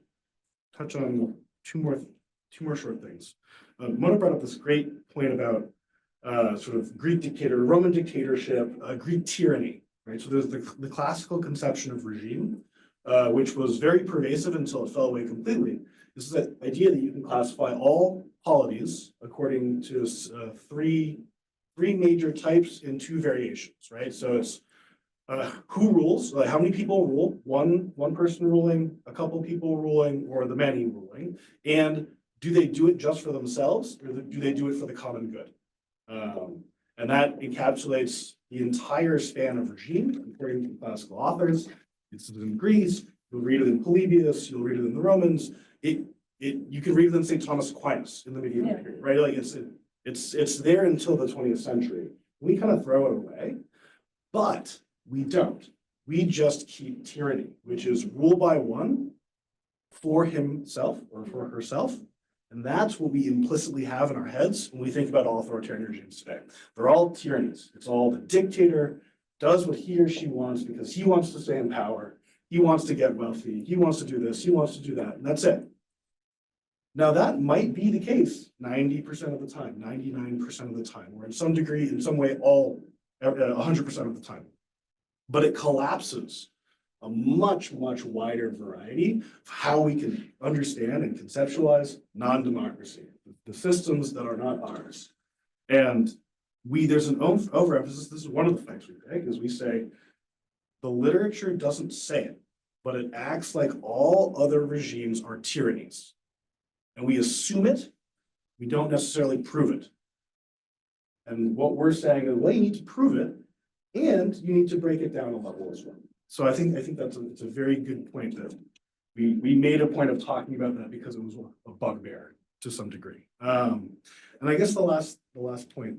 touch on two more short things. Mona brought up this great point about sort of Roman dictatorship, Greek tyranny, right? So there's the classical conception of regime, which was very pervasive until it fell away completely. This is the idea that you can classify all polities according to three major types in 2 variations, right? So it's who rules, like how many people rule, one person ruling, a couple people ruling, or the many ruling, and do they do it just for themselves, or do they do it for the common good? And that encapsulates the entire span of regime, according to classical authors. It's in Greece, you'll read it in Polybius, you'll read it in the Romans. You can read it in St. Thomas Aquinas in the medieval period, right? Like it's there until the 20th century. We kind of throw it away, but we don't. We just keep tyranny, which is rule by one for himself or for herself. And that's what we implicitly have in our heads when we think about all authoritarian regimes today. They're all tyrannies. It's all the dictator does what he or she wants because he wants to stay in power. He wants to get wealthy. He wants to do this. He wants to do that. And that's it. Now, that might be the case 90% of the time, 99% of the time, or in some degree, in some way, 100% of the time. But it collapses a much, much wider variety of how we can understand and conceptualize non-democracy, the systems that are not ours. And there's an overemphasis. This is one of the facts we take, is we say the literature doesn't say it, but it acts like all other regimes are tyrannies. And we assume it, we don't necessarily prove it. And what we're saying is, well, you need to prove it, and you need to break it down a level as well. So I think it's a very good point that we made a point of talking about that because it was a bugbear to some degree. And I guess the last point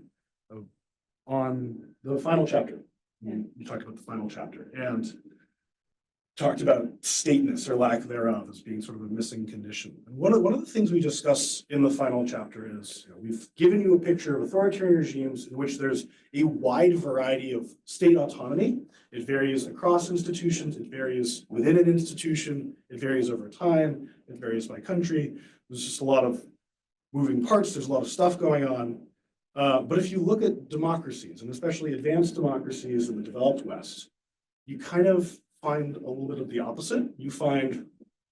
on the final chapter, you talked about the final chapter and talked about stateness or lack thereof as being sort of a missing condition. And one of the things we discuss in the final chapter is, we've given you a picture of authoritarian regimes in which there's a wide variety of state autonomy. It varies across institutions, it varies within an institution, it varies over time, it varies by country. There's just a lot of moving parts, there's a lot of stuff going on. But if you look at democracies, and especially advanced democracies in the developed West, you kind of find a little bit of the opposite. You find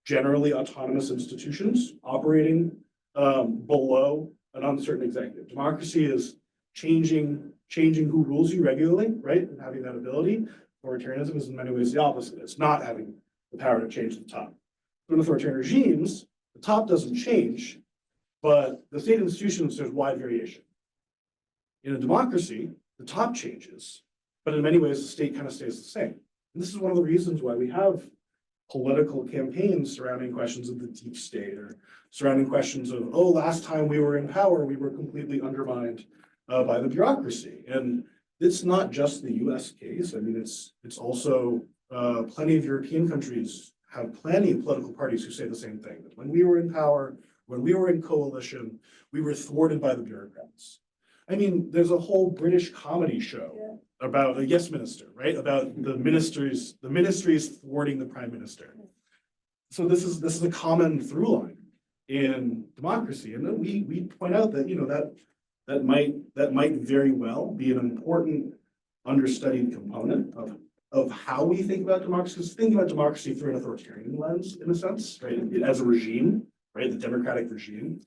generally autonomous institutions operating below an uncertain executive. Democracy is changing who rules you regularly, right? And having that ability. Authoritarianism is in many ways the opposite. It's not having the power to change the top. So in authoritarian regimes, the top doesn't change, but the state institutions, there's wide variation. In a democracy, the top changes, but in many ways, the state kind of stays the same. And this is one of the reasons why we have political campaigns surrounding questions of the deep state or surrounding questions of, oh, last time we were in power, we were completely undermined by the bureaucracy. And it's not just the US case. I mean, it's also plenty of European countries have plenty of political parties who say the same thing, that when we were in power, when we were in coalition, we were thwarted by the bureaucrats. I mean, there's a whole British comedy show about a yes minister, right? About the ministries thwarting the prime minister. So this is a common through line in democracy. And then we point out that, that might very well be an important understudied component of how we think about democracy. Because thinking about democracy through an authoritarian lens, in a sense, right? As a regime, right? The democratic regime.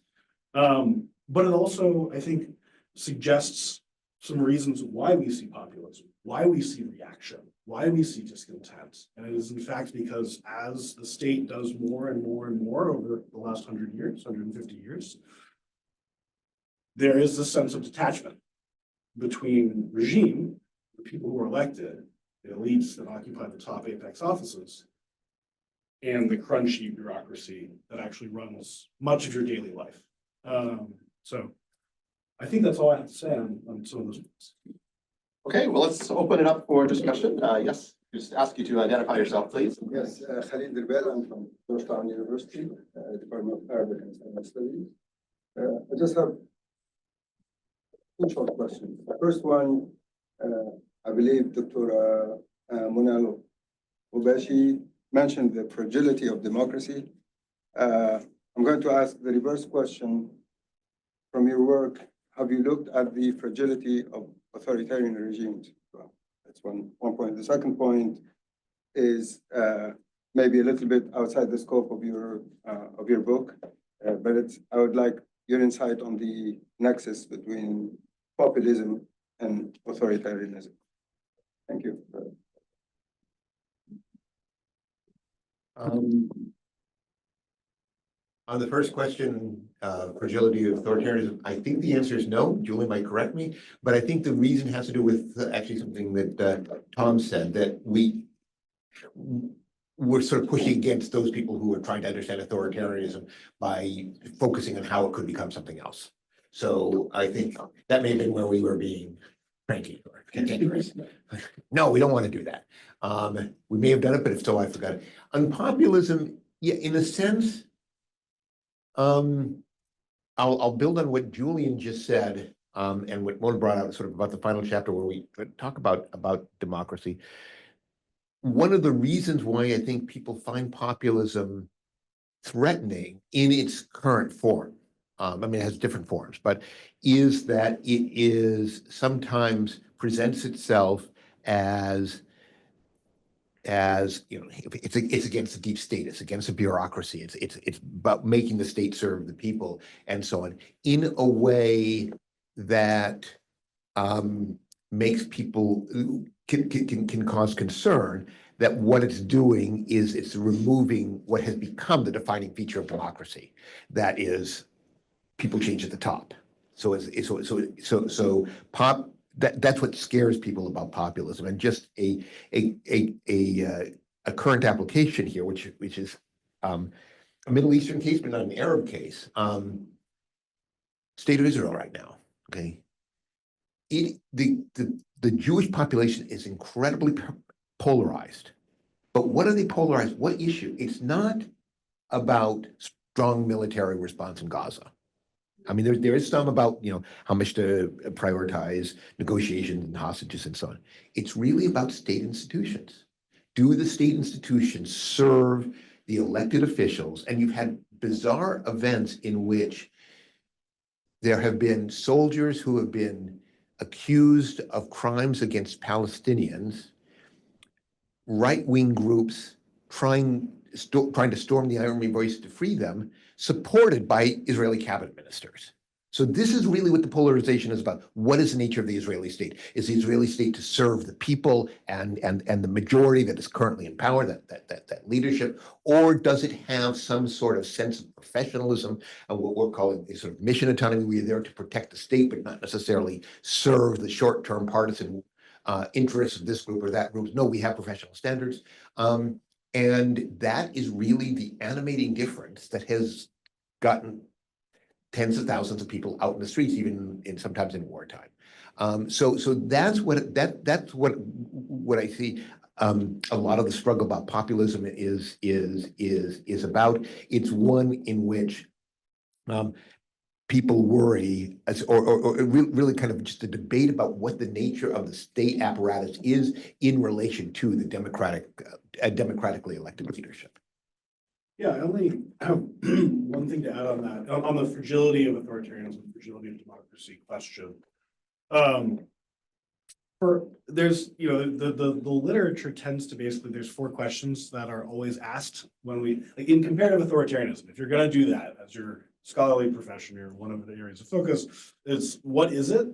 But it also, I think, suggests some reasons why we see populism, why we see reaction, why we see discontent. And it is in fact because as the state does more and more and more over the last 100 years, 150 years, there is this sense of detachment between regime, the people who are elected, the elites that occupy the top apex offices, and the crunchy bureaucracy that actually runs much of your daily life. So I think that's all I have to say on some of those points. Okay, well, let's open it up for discussion. Yes, just ask you to identify yourself, please. Yes, Khalid Dirbel, I'm from Georgetown University, Department of Arabic and Islamic Studies. I just have two short questions. The first one, I believe Dr. Mona Ghobashy mentioned the fragility of democracy. I'm going to ask the reverse question. From your work, have you looked at the fragility of authoritarian regimes? Well, that's one point. The second point is maybe a little bit outside the scope of your book, but I would like your insight on the nexus between populism and authoritarianism. Thank you. On the first question, fragility of authoritarianism, I think the answer is no. Julian might correct me, but I think the reason has to do with actually something that Tom said, that we're sort of pushing against those people who are trying to understand authoritarianism by focusing on how it could become something else. So I think that may have been where we were being cranky or cantankerous. No, we don't want to do that. We may have done it, but if so, I forgot it. On populism, yeah, in a sense, I'll build on what Julian just said, and what Mona brought out sort of about the final chapter where we talk about democracy. One of the reasons why I think people find populism threatening in its current form, I mean, it has different forms, but is that it is sometimes presents itself as it's against the deep state, it's against the bureaucracy, it's about making the state serve the people and so on, in a way that makes people can cause concern that what it's doing is it's removing what has become the defining feature of democracy, that is people change at the top. So that's what scares people about populism. And just a current application here, which is a Middle Eastern case, but not an Arab case. State of Israel right now. Okay, the Jewish population is incredibly polarized. But what are they polarized? What issue? It's not about strong military response in Gaza. I mean, there is some about, how much to prioritize negotiations and hostages and so on. It's really about state institutions. Do the state institutions serve the elected officials? And you've had bizarre events in which there have been soldiers who have been accused of crimes against Palestinians, right-wing groups trying to storm the Iron Voice to free them, supported by Israeli cabinet ministers. So this is really what the polarization is about. What is the nature of the Israeli state? Is the Israeli state to serve the people and the majority that is currently in power, that leadership, or does it have some sort of sense of professionalism and what we're calling a sort of mission autonomy? We're there to protect the state, but not necessarily serve the short-term partisan interests of this group or that group. No, we have professional standards. And that is really the animating difference that has gotten tens of thousands of people out in the streets, even sometimes in wartime. So that's what I see. A lot of the struggle about populism is about. It's one in which people worry, or really kind of just a debate about what the nature of the state apparatus is in relation to the democratically elected leadership. Yeah, I only have one thing to add on that, on the fragility of authoritarianism, fragility of democracy question. There's, the literature tends to basically, there's 4 questions that are always asked when we, like in comparative authoritarianism, if you're going to do that as your scholarly profession, or one of the areas of focus, is what is it?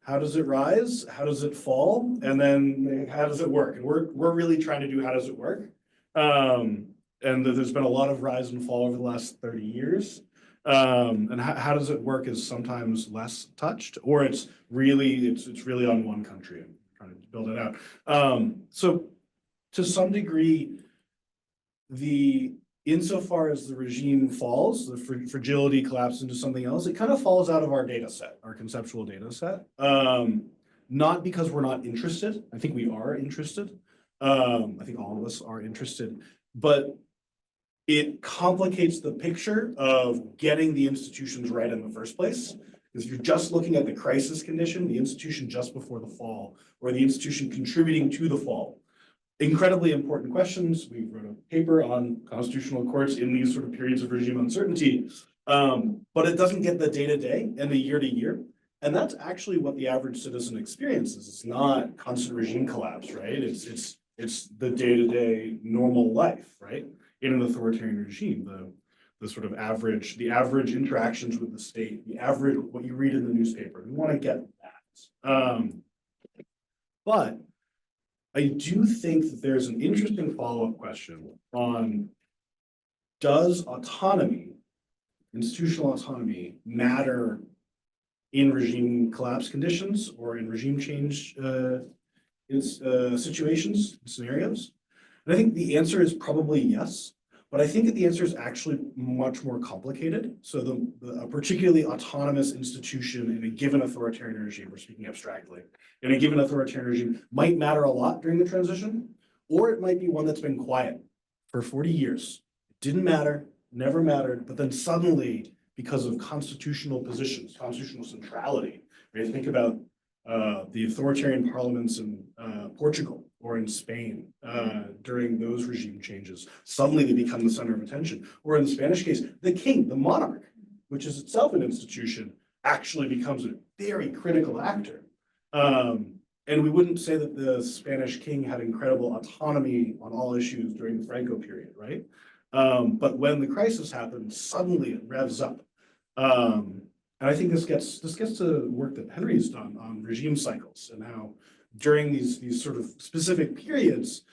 How does it rise? How does it fall? And then how does it work? And we're really trying to do how does it work? And there's been a lot of rise and fall over the last 30 years. And how does it work is sometimes less touched, or it's really on one country and trying to build it out. So to some degree, insofar as the regime falls, the fragility collapses into something else, it kind of falls out of our data set, our conceptual data set. Not because we're not interested. I think we are interested. I think all of us are interested, but it complicates the picture of getting the institutions right in the first place. Because if you're just looking at the crisis condition, the institution just before the fall, or the institution contributing to the fall, incredibly important questions. We wrote a paper on constitutional courts in these sort of periods of regime uncertainty, but it doesn't get the day-to-day and the year-to-year. And that's actually what the average citizen experiences. It's not constant regime collapse, right? It's the day-to-day normal life, right? In an authoritarian regime, the sort of average interactions with the state, the average, what you read in the newspaper. We want to get that. But I do think that there's an interesting follow-up question on, does autonomy, institutional autonomy, matter in regime collapse conditions or in regime change situations, scenarios? And I think the answer is probably yes, but I think that the answer is actually much more complicated. So a particularly autonomous institution in a given authoritarian regime, we're speaking abstractly, in a given authoritarian regime might matter a lot during the transition, or it might be one that's been quiet for 40 years. It didn't matter, never mattered, but then suddenly, because of constitutional positions, constitutional centrality, right? Think about the authoritarian parliaments in Portugal or in Spain during those regime changes. Suddenly they become the center of attention. Or in the Spanish case, the king, the monarch, which is itself an institution, actually becomes a very critical actor. And we wouldn't say that the Spanish king had incredible autonomy on all issues during the Franco period, right? But when the crisis happened, suddenly it revs up. And I think this gets to work that Henry's done on regime cycles and how during these sort of specific periods,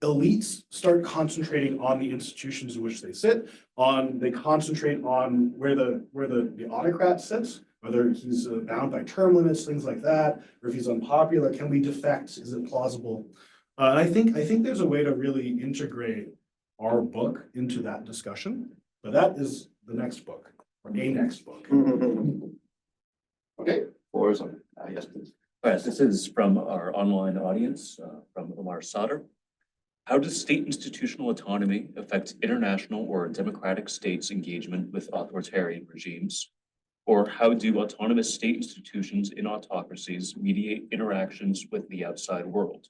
elites start concentrating on the institutions in which they sit, they concentrate on where the autocrat sits, whether he's bound by term limits, things like that, or if he's unpopular, can we defect? Is it plausible? And I think there's a way to really integrate our book into that discussion, but that is the next book, or a next book. Okay, floor is on. Yes, please. All right, this is from our online audience, from Omar Sadr. How does state institutional autonomy affect international or democratic states' engagement with authoritarian regimes? Or how do autonomous state institutions in autocracies mediate interactions with the outside world?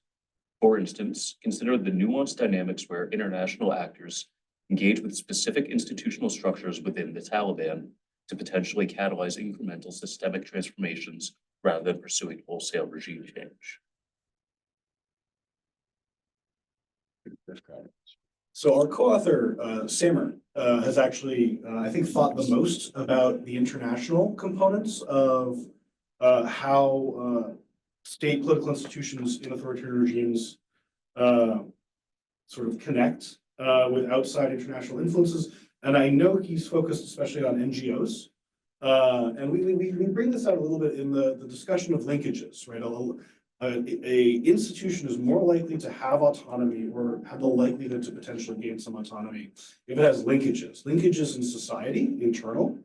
For instance, consider the nuanced dynamics where international actors engage with specific institutional structures within the Taliban to potentially catalyze incremental systemic transformations rather than pursuing wholesale regime change. So our co-author, Samer, has actually, I think, thought the most about the international components of how state political institutions in authoritarian regimes sort of connect with outside international influences. And I know he's focused especially on NGOs. And we bring this out a little bit in the discussion of linkages, right? A institution is more likely to have autonomy or have the likelihood to potentially gain some autonomy if it has linkages in society, internal,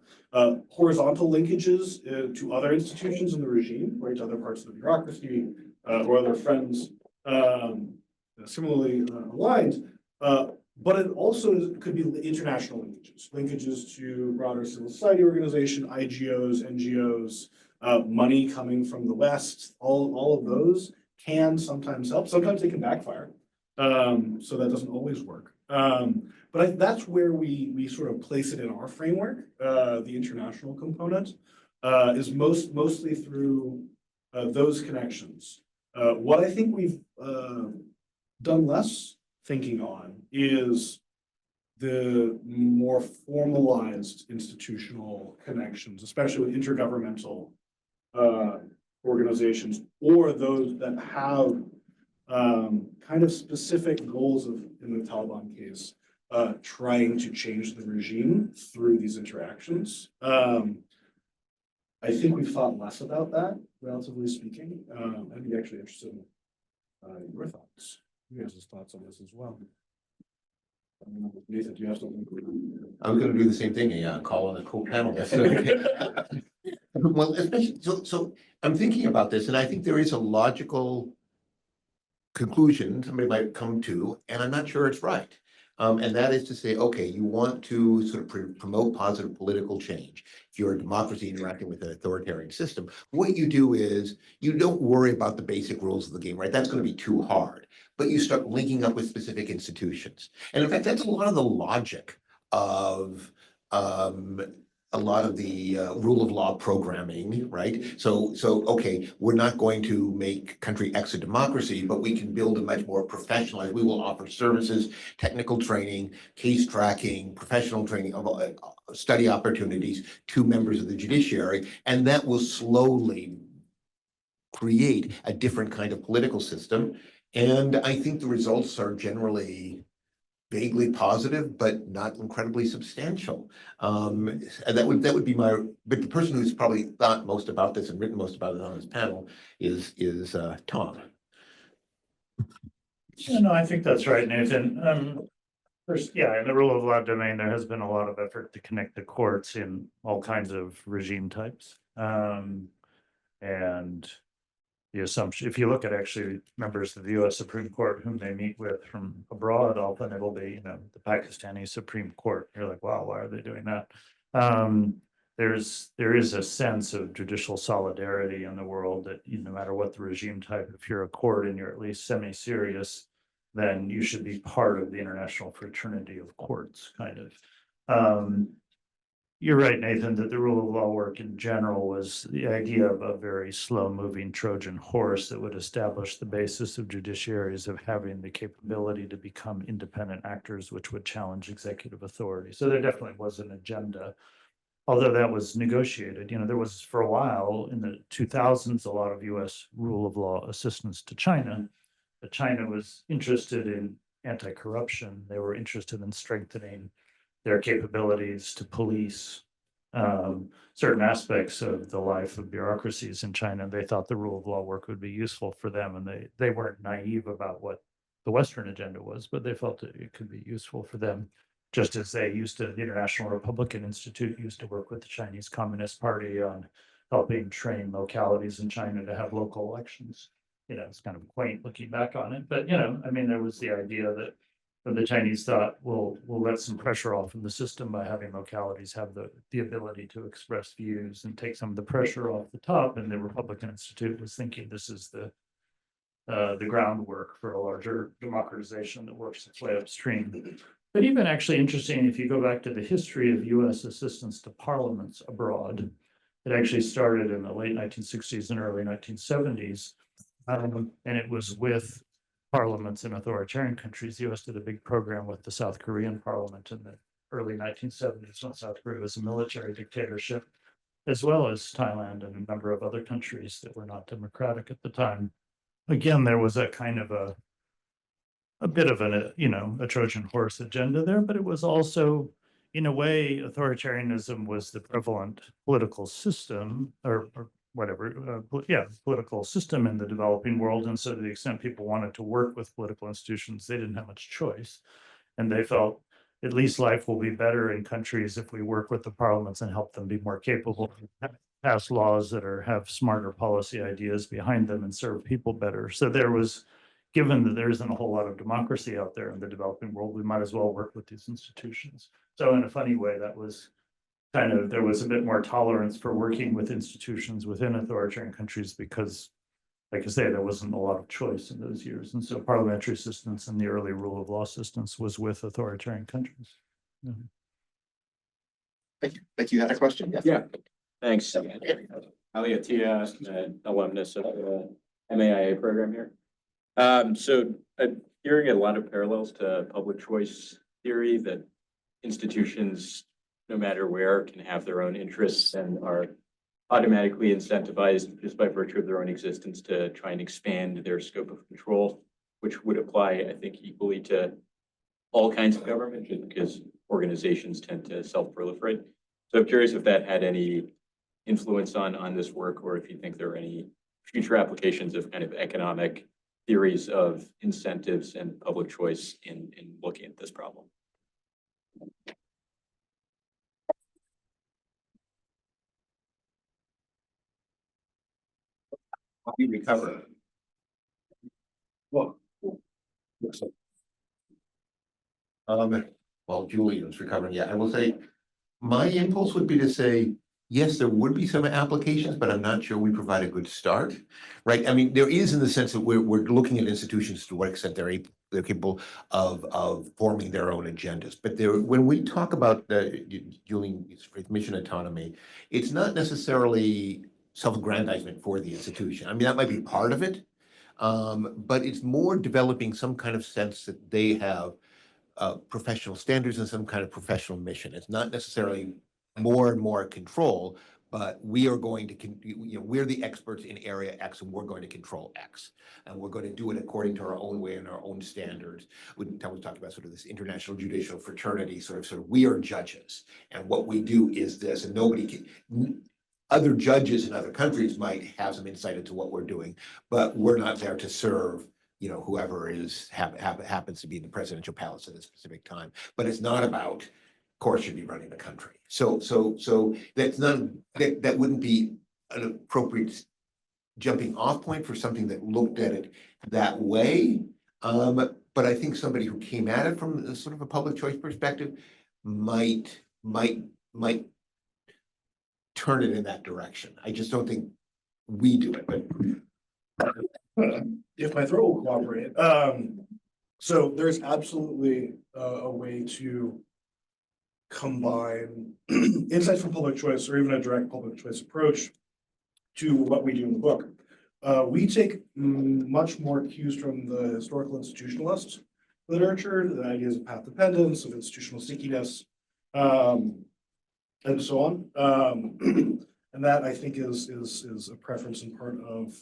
horizontal linkages to other institutions in the regime, right, to other parts of the bureaucracy or other friends similarly aligned. But it also could be international linkages to broader civil society organization, IGOs, NGOs, money coming from the West, all of those can sometimes help. Sometimes they can backfire. So that doesn't always work. But that's where we sort of place it in our framework. The international component is mostly through those connections. What I think we've done less thinking on is the more formalized institutional connections, especially with intergovernmental organizations, or those that have kind of specific goals of, in the Taliban case, trying to change the regime through these interactions. I think we've thought less about that, relatively speaking. I'd be actually interested in your thoughts. You guys' thoughts on this as well. Nathan, do you have something? I was gonna do the same thing, call on a co-panelist. Well, especially, so I'm thinking about this, and I think there is a logical conclusion somebody might come to, and I'm not sure it's right. And that is to say, okay, you want to sort of promote positive political change. If you're a democracy interacting with an authoritarian system, what you do is you don't worry about the basic rules of the game, right? That's going to be too hard. But you start linking up with specific institutions. And in fact, that's a lot of the logic of a lot of the rule of law programming, right? So okay, we're not going to make country X a democracy, but we can build a much more professionalized. We will offer services, technical training, case tracking, professional training, study opportunities to members of the judiciary, and that will slowly create a different kind of political system. And I think the results are generally vaguely positive, but not incredibly substantial. And that would be my, but the person who's probably thought most about this and written most about it on this panel is Tom. Yeah, no, I think that's right, Nathan. First, yeah, in the rule of law domain, there has been a lot of effort to connect the courts in all kinds of regime types. And the assumption, if you look at actually members of the US Supreme Court whom they meet with from abroad, often it'll be, the Pakistani Supreme Court. You're like, wow, why are they doing that? There is a sense of judicial solidarity in the world that no matter what the regime type, if you're a court and you're at least semi-serious, then you should be part of the international fraternity of courts, kind of. You're right, Nathan, that the rule of law work in general was the idea of a very slow-moving Trojan horse that would establish the basis of judiciaries of having the capability to become independent actors, which would challenge executive authority. So there definitely was an agenda, although that was negotiated. There was, for a while in the 2000s, a lot of US rule of law assistance to China. But China was interested in anti-corruption. They were interested in strengthening their capabilities to police certain aspects of the life of bureaucracies in China. They thought the rule of law work would be useful for them, and they weren't naive about what the Western agenda was, but they felt that it could be useful for them, just as the International Republican Institute used to work with the Chinese Communist Party on helping train localities in China to have local elections. It's kind of quaint looking back on it, but there was the idea that the Chinese thought, we'll let some pressure off from the system by having localities have the ability to express views and take some of the pressure off the top. And the Republican Institute was thinking this is the groundwork for a larger democratization that works its way upstream. But even actually interesting, if you go back to the history of US assistance to parliaments abroad, it actually started in the late 1960s and early 1970s. And it was with parliaments in authoritarian countries. The US did a big program with the South Korean parliament in the early 1970s when South Korea was a military dictatorship, as well as Thailand and a number of other countries that were not democratic at the time. Again, there was a kind of a bit of a Trojan horse agenda there, but it was also, in a way, authoritarianism was the prevalent political system or whatever, political system in the developing world. And so to the extent people wanted to work with political institutions, they didn't have much choice. And they felt at least life will be better in countries if we work with the parliaments and help them be more capable, pass laws that have smarter policy ideas behind them and serve people better. So given that there isn't a whole lot of democracy out there in the developing world, we might as well work with these institutions. So in a funny way, that was there was a bit more tolerance for working with institutions within authoritarian countries because, like I say, there wasn't a lot of choice in those years. And so parliamentary assistance and the early rule of law assistance was with authoritarian countries. Thank you. Thank you. Had a question? Yes. Yeah, thanks. Ali Atiyah, an alumnus of the MAIA program here. So I'm hearing a lot of parallels to public choice theory that institutions, no matter where, can have their own interests and are automatically incentivized just by virtue of their own existence to try and expand their scope of control, which would apply, I think, equally to all kinds of government, just because organizations tend to self-proliferate. So I'm curious if that had any influence on this work, or if you think there are any future applications of kind of economic theories of incentives and public choice in looking at this problem. How do you recover? Well, Well, Julian's recovering, yeah, I will say, my impulse would be to say, yes, there would be some applications, but I'm not sure we provide a good start. Right, I mean, there is in the sense that we're looking at institutions to what extent they're capable of forming their own agendas. But there, when we talk about Julian's mission autonomy, it's not necessarily self-aggrandizement for the institution. I mean, that might be part of it. But it's more developing some kind of sense that they have professional standards and some kind of professional mission. It's not necessarily more and more control, but we are going to, we're the experts in area X and we're going to control X. And we're going to do it according to our own way and our own standards. Tom was talking about sort of this international judicial fraternity, sort of we are judges. And what we do is this, and nobody can, other judges in other countries might have some insight into what we're doing, but we're not there to serve whoever happens to be in the presidential palace at a specific time. But it's not about courts should be running the country. So that's not that wouldn't be an appropriate jumping off point for something that looked at it that way. But I think somebody who came at it from a sort of a public choice perspective might turn it in that direction. I just don't think we do it, but if my throat will cooperate. So there's absolutely a way to combine insights from public choice or even a direct public choice approach to what we do in the book. We take much more cues from the historical institutionalist literature, the ideas of path dependence, of institutional stickiness, and so on. And that I think is a preference and part of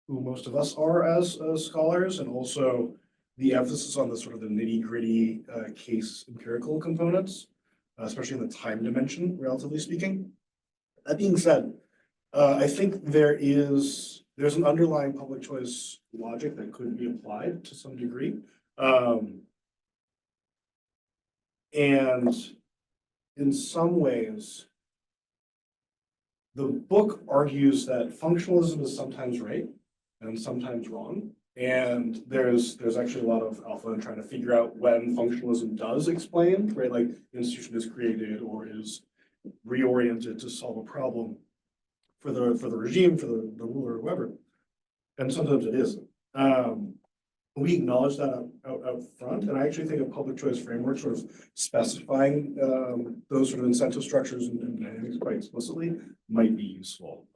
who most of us are as scholars, and also the emphasis on the sort of the nitty-gritty case empirical components, especially in the time dimension, relatively speaking. That being said, I think there's an underlying public choice logic that could be applied to some degree. And in some ways, the book argues that functionalism is sometimes right and sometimes wrong. And there's actually a lot of alpha in trying to figure out when functionalism does explain, right? Like the institution is created or is reoriented to solve a problem for the regime, for the ruler, or whoever. And sometimes it isn't. We acknowledge that out front, and I actually think a public choice framework sort of specifying those sort of incentive structures and dynamics quite explicitly might be useful.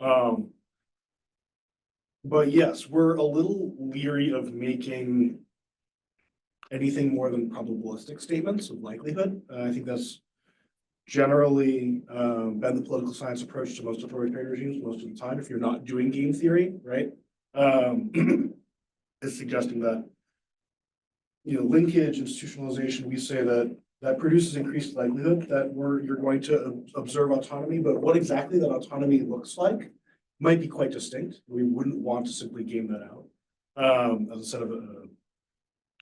But yes, we're a little leery of making anything more than probabilistic statements of likelihood. I think that's generally been the political science approach to most authoritarian regimes most of the time. If you're not doing game theory, right, is suggesting that linkage, institutionalization. We say that produces increased likelihood that you're going to observe autonomy, but what exactly that autonomy looks like might be quite distinct. We wouldn't want to simply game that out as a set of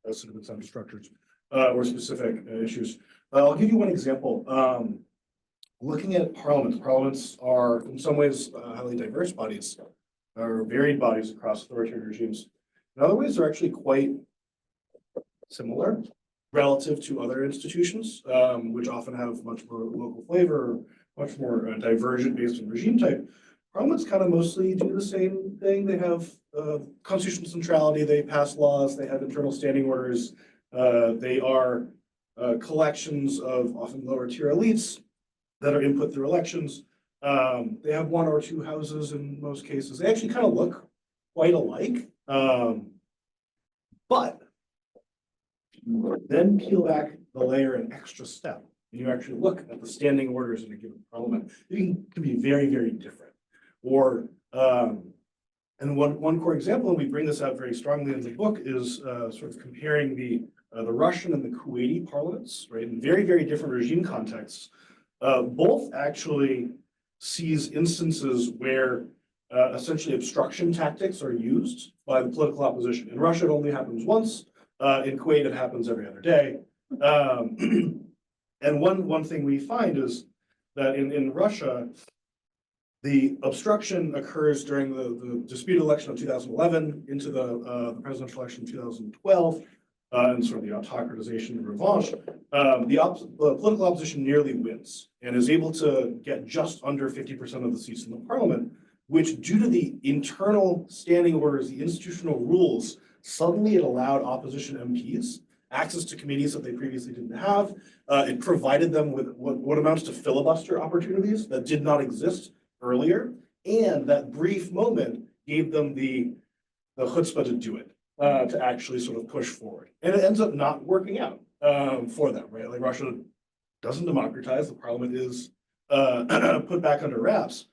incentive structures or specific issues. I'll give you one example. Looking at parliaments are in some ways highly diverse bodies, or varied bodies across authoritarian regimes. In other ways, they're actually quite similar relative to other institutions, which often have much more local flavor, much more divergent based on regime type. Parliaments kind of mostly do the same thing. They have constitutional centrality, they pass laws, they have internal standing orders. They are collections of often lower tier elites that are input through elections. They have one or two houses in most cases. They actually kind of look quite alike. But then peel back the layer an extra step, and you actually look at the standing orders in a given parliament. It can be very, very different. Or and one core example, and we bring this out very strongly in the book, is sort of comparing the Russian and the Kuwaiti parliaments, right, in very, very different regime contexts. Both actually sees instances where essentially obstruction tactics are used by the political opposition. In Russia, it only happens once. In Kuwait, it happens every other day. And one thing we find is that in Russia, the obstruction occurs during the disputed election of 2011 into the presidential election of 2012, and sort of the autocratization and revanche. The political opposition nearly wins and is able to get just under 50% of the seats in the parliament, which, due to the internal standing orders, the institutional rules, suddenly it allowed opposition MPs access to committees that they previously didn't have. It provided them with what amounts to filibuster opportunities that did not exist earlier, and that brief moment gave them the chutzpah to do it, to actually sort of push forward. And it ends up not working out for them, right? Like, Russia doesn't democratize, the parliament is put back under wraps.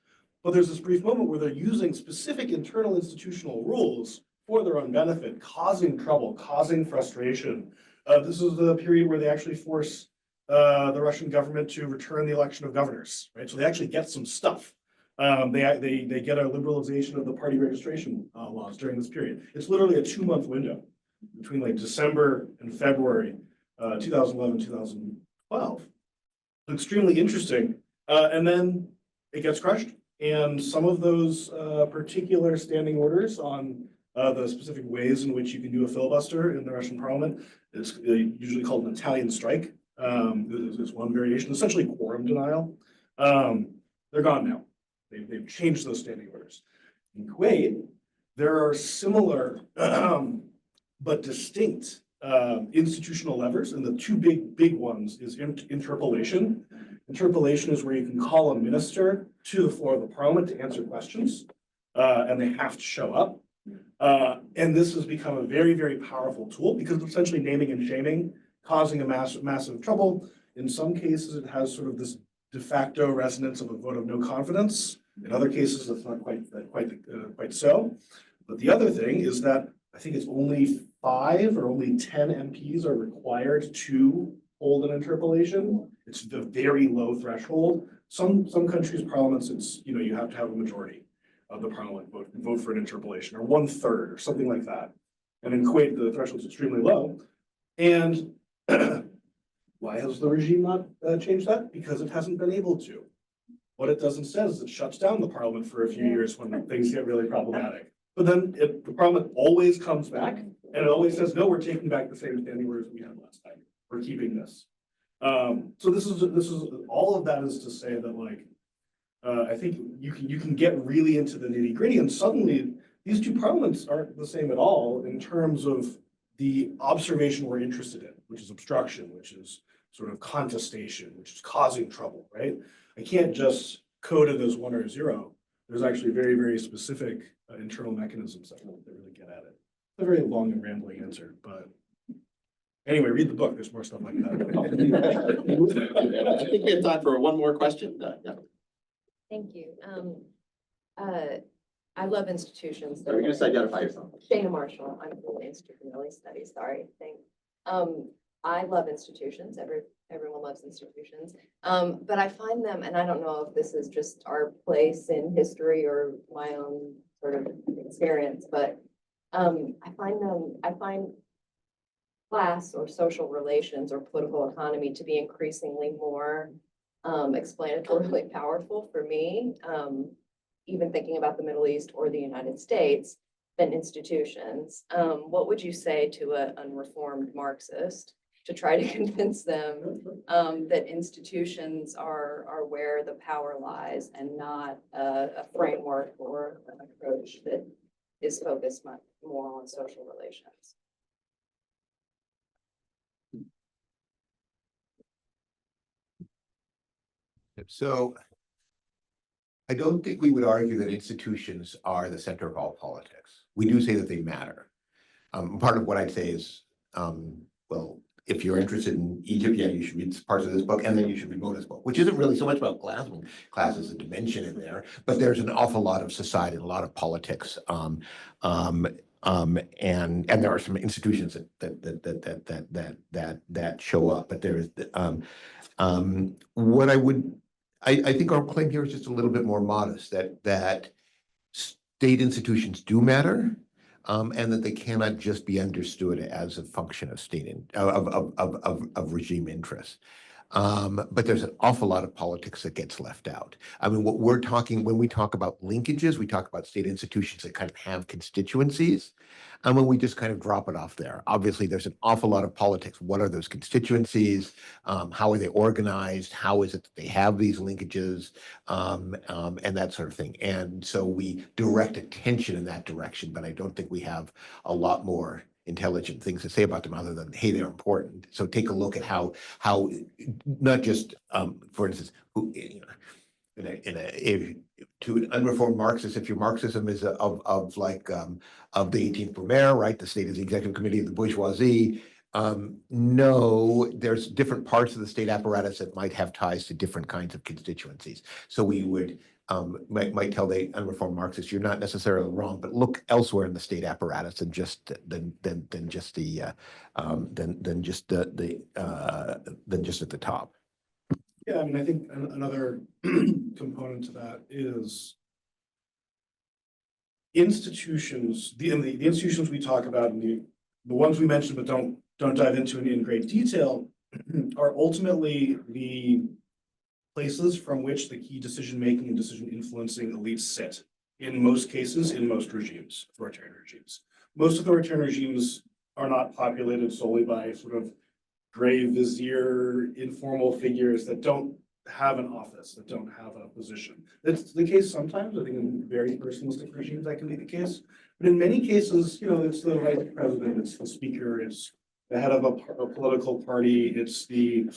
But there's this brief moment where they're using specific internal institutional rules for their own benefit, causing trouble, causing frustration. This is the period where they actually force the Russian government to return the election of governors, right? So they actually get some stuff. They get a liberalization of the party registration laws during this period. It's literally a 2-month window between like December and February 2011, 2012. Extremely interesting. And then it gets crushed. And some of those particular standing orders on the specific ways in which you can do a filibuster in the Russian parliament is usually called an Italian strike. There's one variation, essentially quorum denial. They're gone now. They've changed those standing orders. In Kuwait, there are similar but distinct institutional levers, and the two big ones is interpellation. Interpellation is where you can call a minister to the floor of the parliament to answer questions, and they have to show up. And this has become a very, very powerful tool because it's essentially naming and shaming, causing a massive trouble. In some cases, it has sort of this de facto resonance of a vote of no confidence. In other cases, it's not quite so. But the other thing is that I think it's only 5 or only 10 MPs are required to hold an interpellation. It's a very low threshold. Some countries' parliaments, it's, you have to have a majority of the parliament vote for an interpellation, or 1/3 or something like that. And in Kuwait, the threshold is extremely low. And why has the regime not changed that? Because it hasn't been able to. What it does instead is it shuts down the parliament for a few years when things get really problematic. But then the parliament always comes back, and it always says, no, we're taking back the same standing orders we had last time. We're keeping this. So this is all of that is to say that, like, I think you can get really into the nitty gritty, and suddenly these two parliaments aren't the same at all in terms of the observation we're interested in, which is obstruction, which is sort of contestation, which is causing trouble, right? I can't just code it as 1 or 0. There's actually very, very specific internal mechanisms that really get at it. It's a very long and rambling answer, but anyway, read the book. There's more stuff like that. I think we have time for one more question. Yeah. Thank you. I love institutions. Are you going to identify yourself? Shana Marshall. I'm from the Institute for Middle East Studies. Sorry. I love institutions. Everyone loves institutions. But I find them, and I don't know if this is just our place in history or my own sort of experience, but I find class or social relations or political economy to be increasingly more explanatorily powerful for me, even thinking about the Middle East or the United States, than institutions. What would you say to an unreformed Marxist to try to convince them that institutions are where the power lies and not a framework or an approach that is focused much more on social relations? So I don't think we would argue that institutions are the center of all politics. We do say that they matter. Part of what I'd say is, well, if you're interested in Egypt, yeah, you should read parts of this book, and then you should read Mona's book, which isn't really so much about class. Class is a dimension in there, but there's an awful lot of society and a lot of politics. And there are some institutions that show up, but there is what I think our claim here is just a little bit more modest, that state institutions do matter, and that they cannot just be understood as a function of of regime interests. But there's an awful lot of politics that gets left out. I mean, what we're talking, when we talk about linkages, we talk about state institutions that kind of have constituencies. And when we just kind of drop it off there, obviously there's an awful lot of politics. What are those constituencies? How are they organized? How is it that they have these linkages? And that sort of thing. And so we direct attention in that direction, but I don't think we have a lot more intelligent things to say about them other than, hey, they're important. So take a look at how not just, for instance, to an unreformed Marxist, if your Marxism is of the 18th Brumaire, right? The state is the executive committee of the bourgeoisie. No, there's different parts of the state apparatus that might have ties to different kinds of constituencies. So we would might tell the unreformed Marxists, you're not necessarily wrong, but look elsewhere in the state apparatus than just at the top. Yeah, I mean, I think another component to that is institutions, the institutions we talk about and the ones we mentioned but don't dive into in great detail are ultimately the places from which the key decision-making and decision-influencing elites sit. In most cases, in most regimes, authoritarian regimes. Most authoritarian regimes are not populated solely by sort of gray vizier, informal figures that don't have an office, that don't have a position. That's the case sometimes. I think in very personalistic regimes that can be the case. But in many cases, you know, it's the vice president, it's the speaker, it's the head of a political party, it's the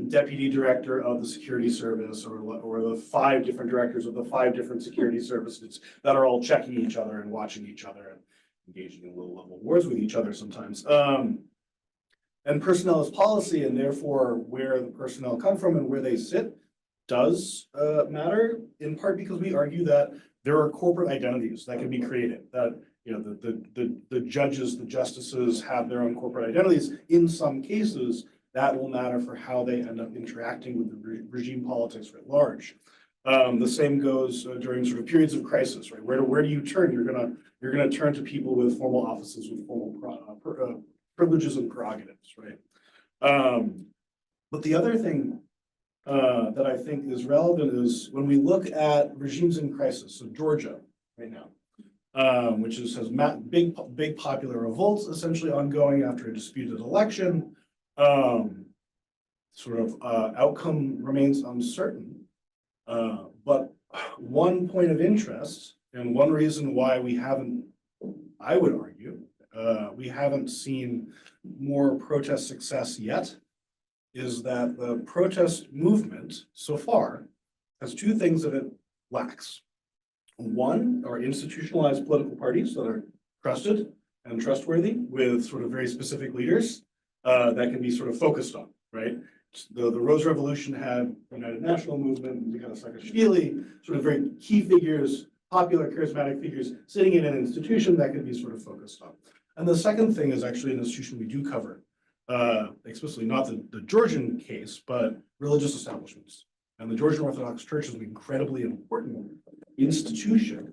deputy director of the security service, or the 5 different directors of the 5 different security services that are all checking each other and watching each other and engaging in low-level wars with each other sometimes. And personnel is policy, and therefore where the personnel come from and where they sit does matter, in part because we argue that there are corporate identities that can be created, that, you know, the judges, the justices have their own corporate identities. In some cases, that will matter for how they end up interacting with the regime politics writ large. The same goes during sort of periods of crisis, right? Where do you turn? You're gonna turn to people with formal offices with formal privileges and prerogatives, right? But the other thing that I think is relevant is when we look at regimes in crisis, so Georgia right now, which has big popular revolts essentially ongoing after a disputed election. Outcome remains uncertain. But one point of interest and one reason why we haven't, I would argue, we haven't seen more protest success yet is that the protest movement so far has 2 things that it lacks. One are institutionalized political parties that are trusted and trustworthy with sort of very specific leaders that can be sort of focused on, right? The Rose Revolution had United National Movement, Mikhail Saakashvili, sort of very key figures, popular, charismatic figures sitting in an institution that can be sort of focused on. And the second thing is actually an institution we do cover, explicitly, not the Georgian case, but religious establishments. And the Georgian Orthodox Church is an incredibly important institution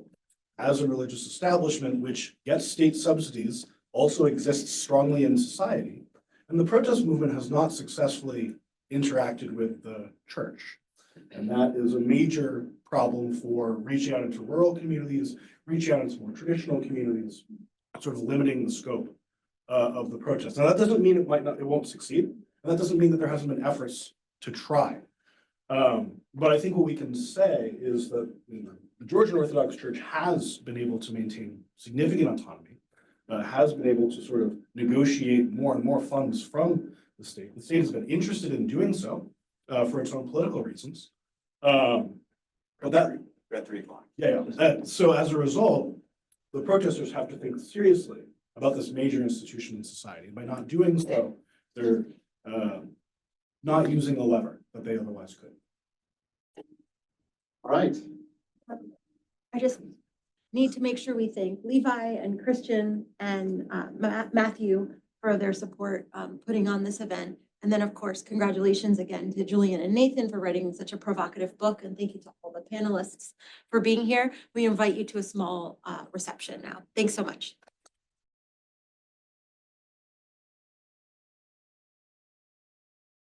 as a religious establishment, which gets state subsidies, also exists strongly in society. And the protest movement has not successfully interacted with the church. And that is a major problem for reaching out into rural communities, reaching out into more traditional communities, sort of limiting the scope of the protest. Now, that doesn't mean it won't succeed. And that doesn't mean that there hasn't been efforts to try. But I think what we can say is that the Georgian Orthodox Church has been able to maintain significant autonomy, has been able to sort of negotiate more and more funds from the state. The state has been interested in doing so for its own political reasons. But that, At 3 o'clock. so as a result, the protesters have to think seriously about this major institution in society. By not doing so, they're not using a lever that they otherwise could. All right. I just need to make sure we thank Levi and Christian and Matthew for their support putting on this event, And then, of course, congratulations again to Julian and Nathan for writing such a provocative book. And thank you to all the panelists for being here. We invite you to a small reception now. Thanks so much.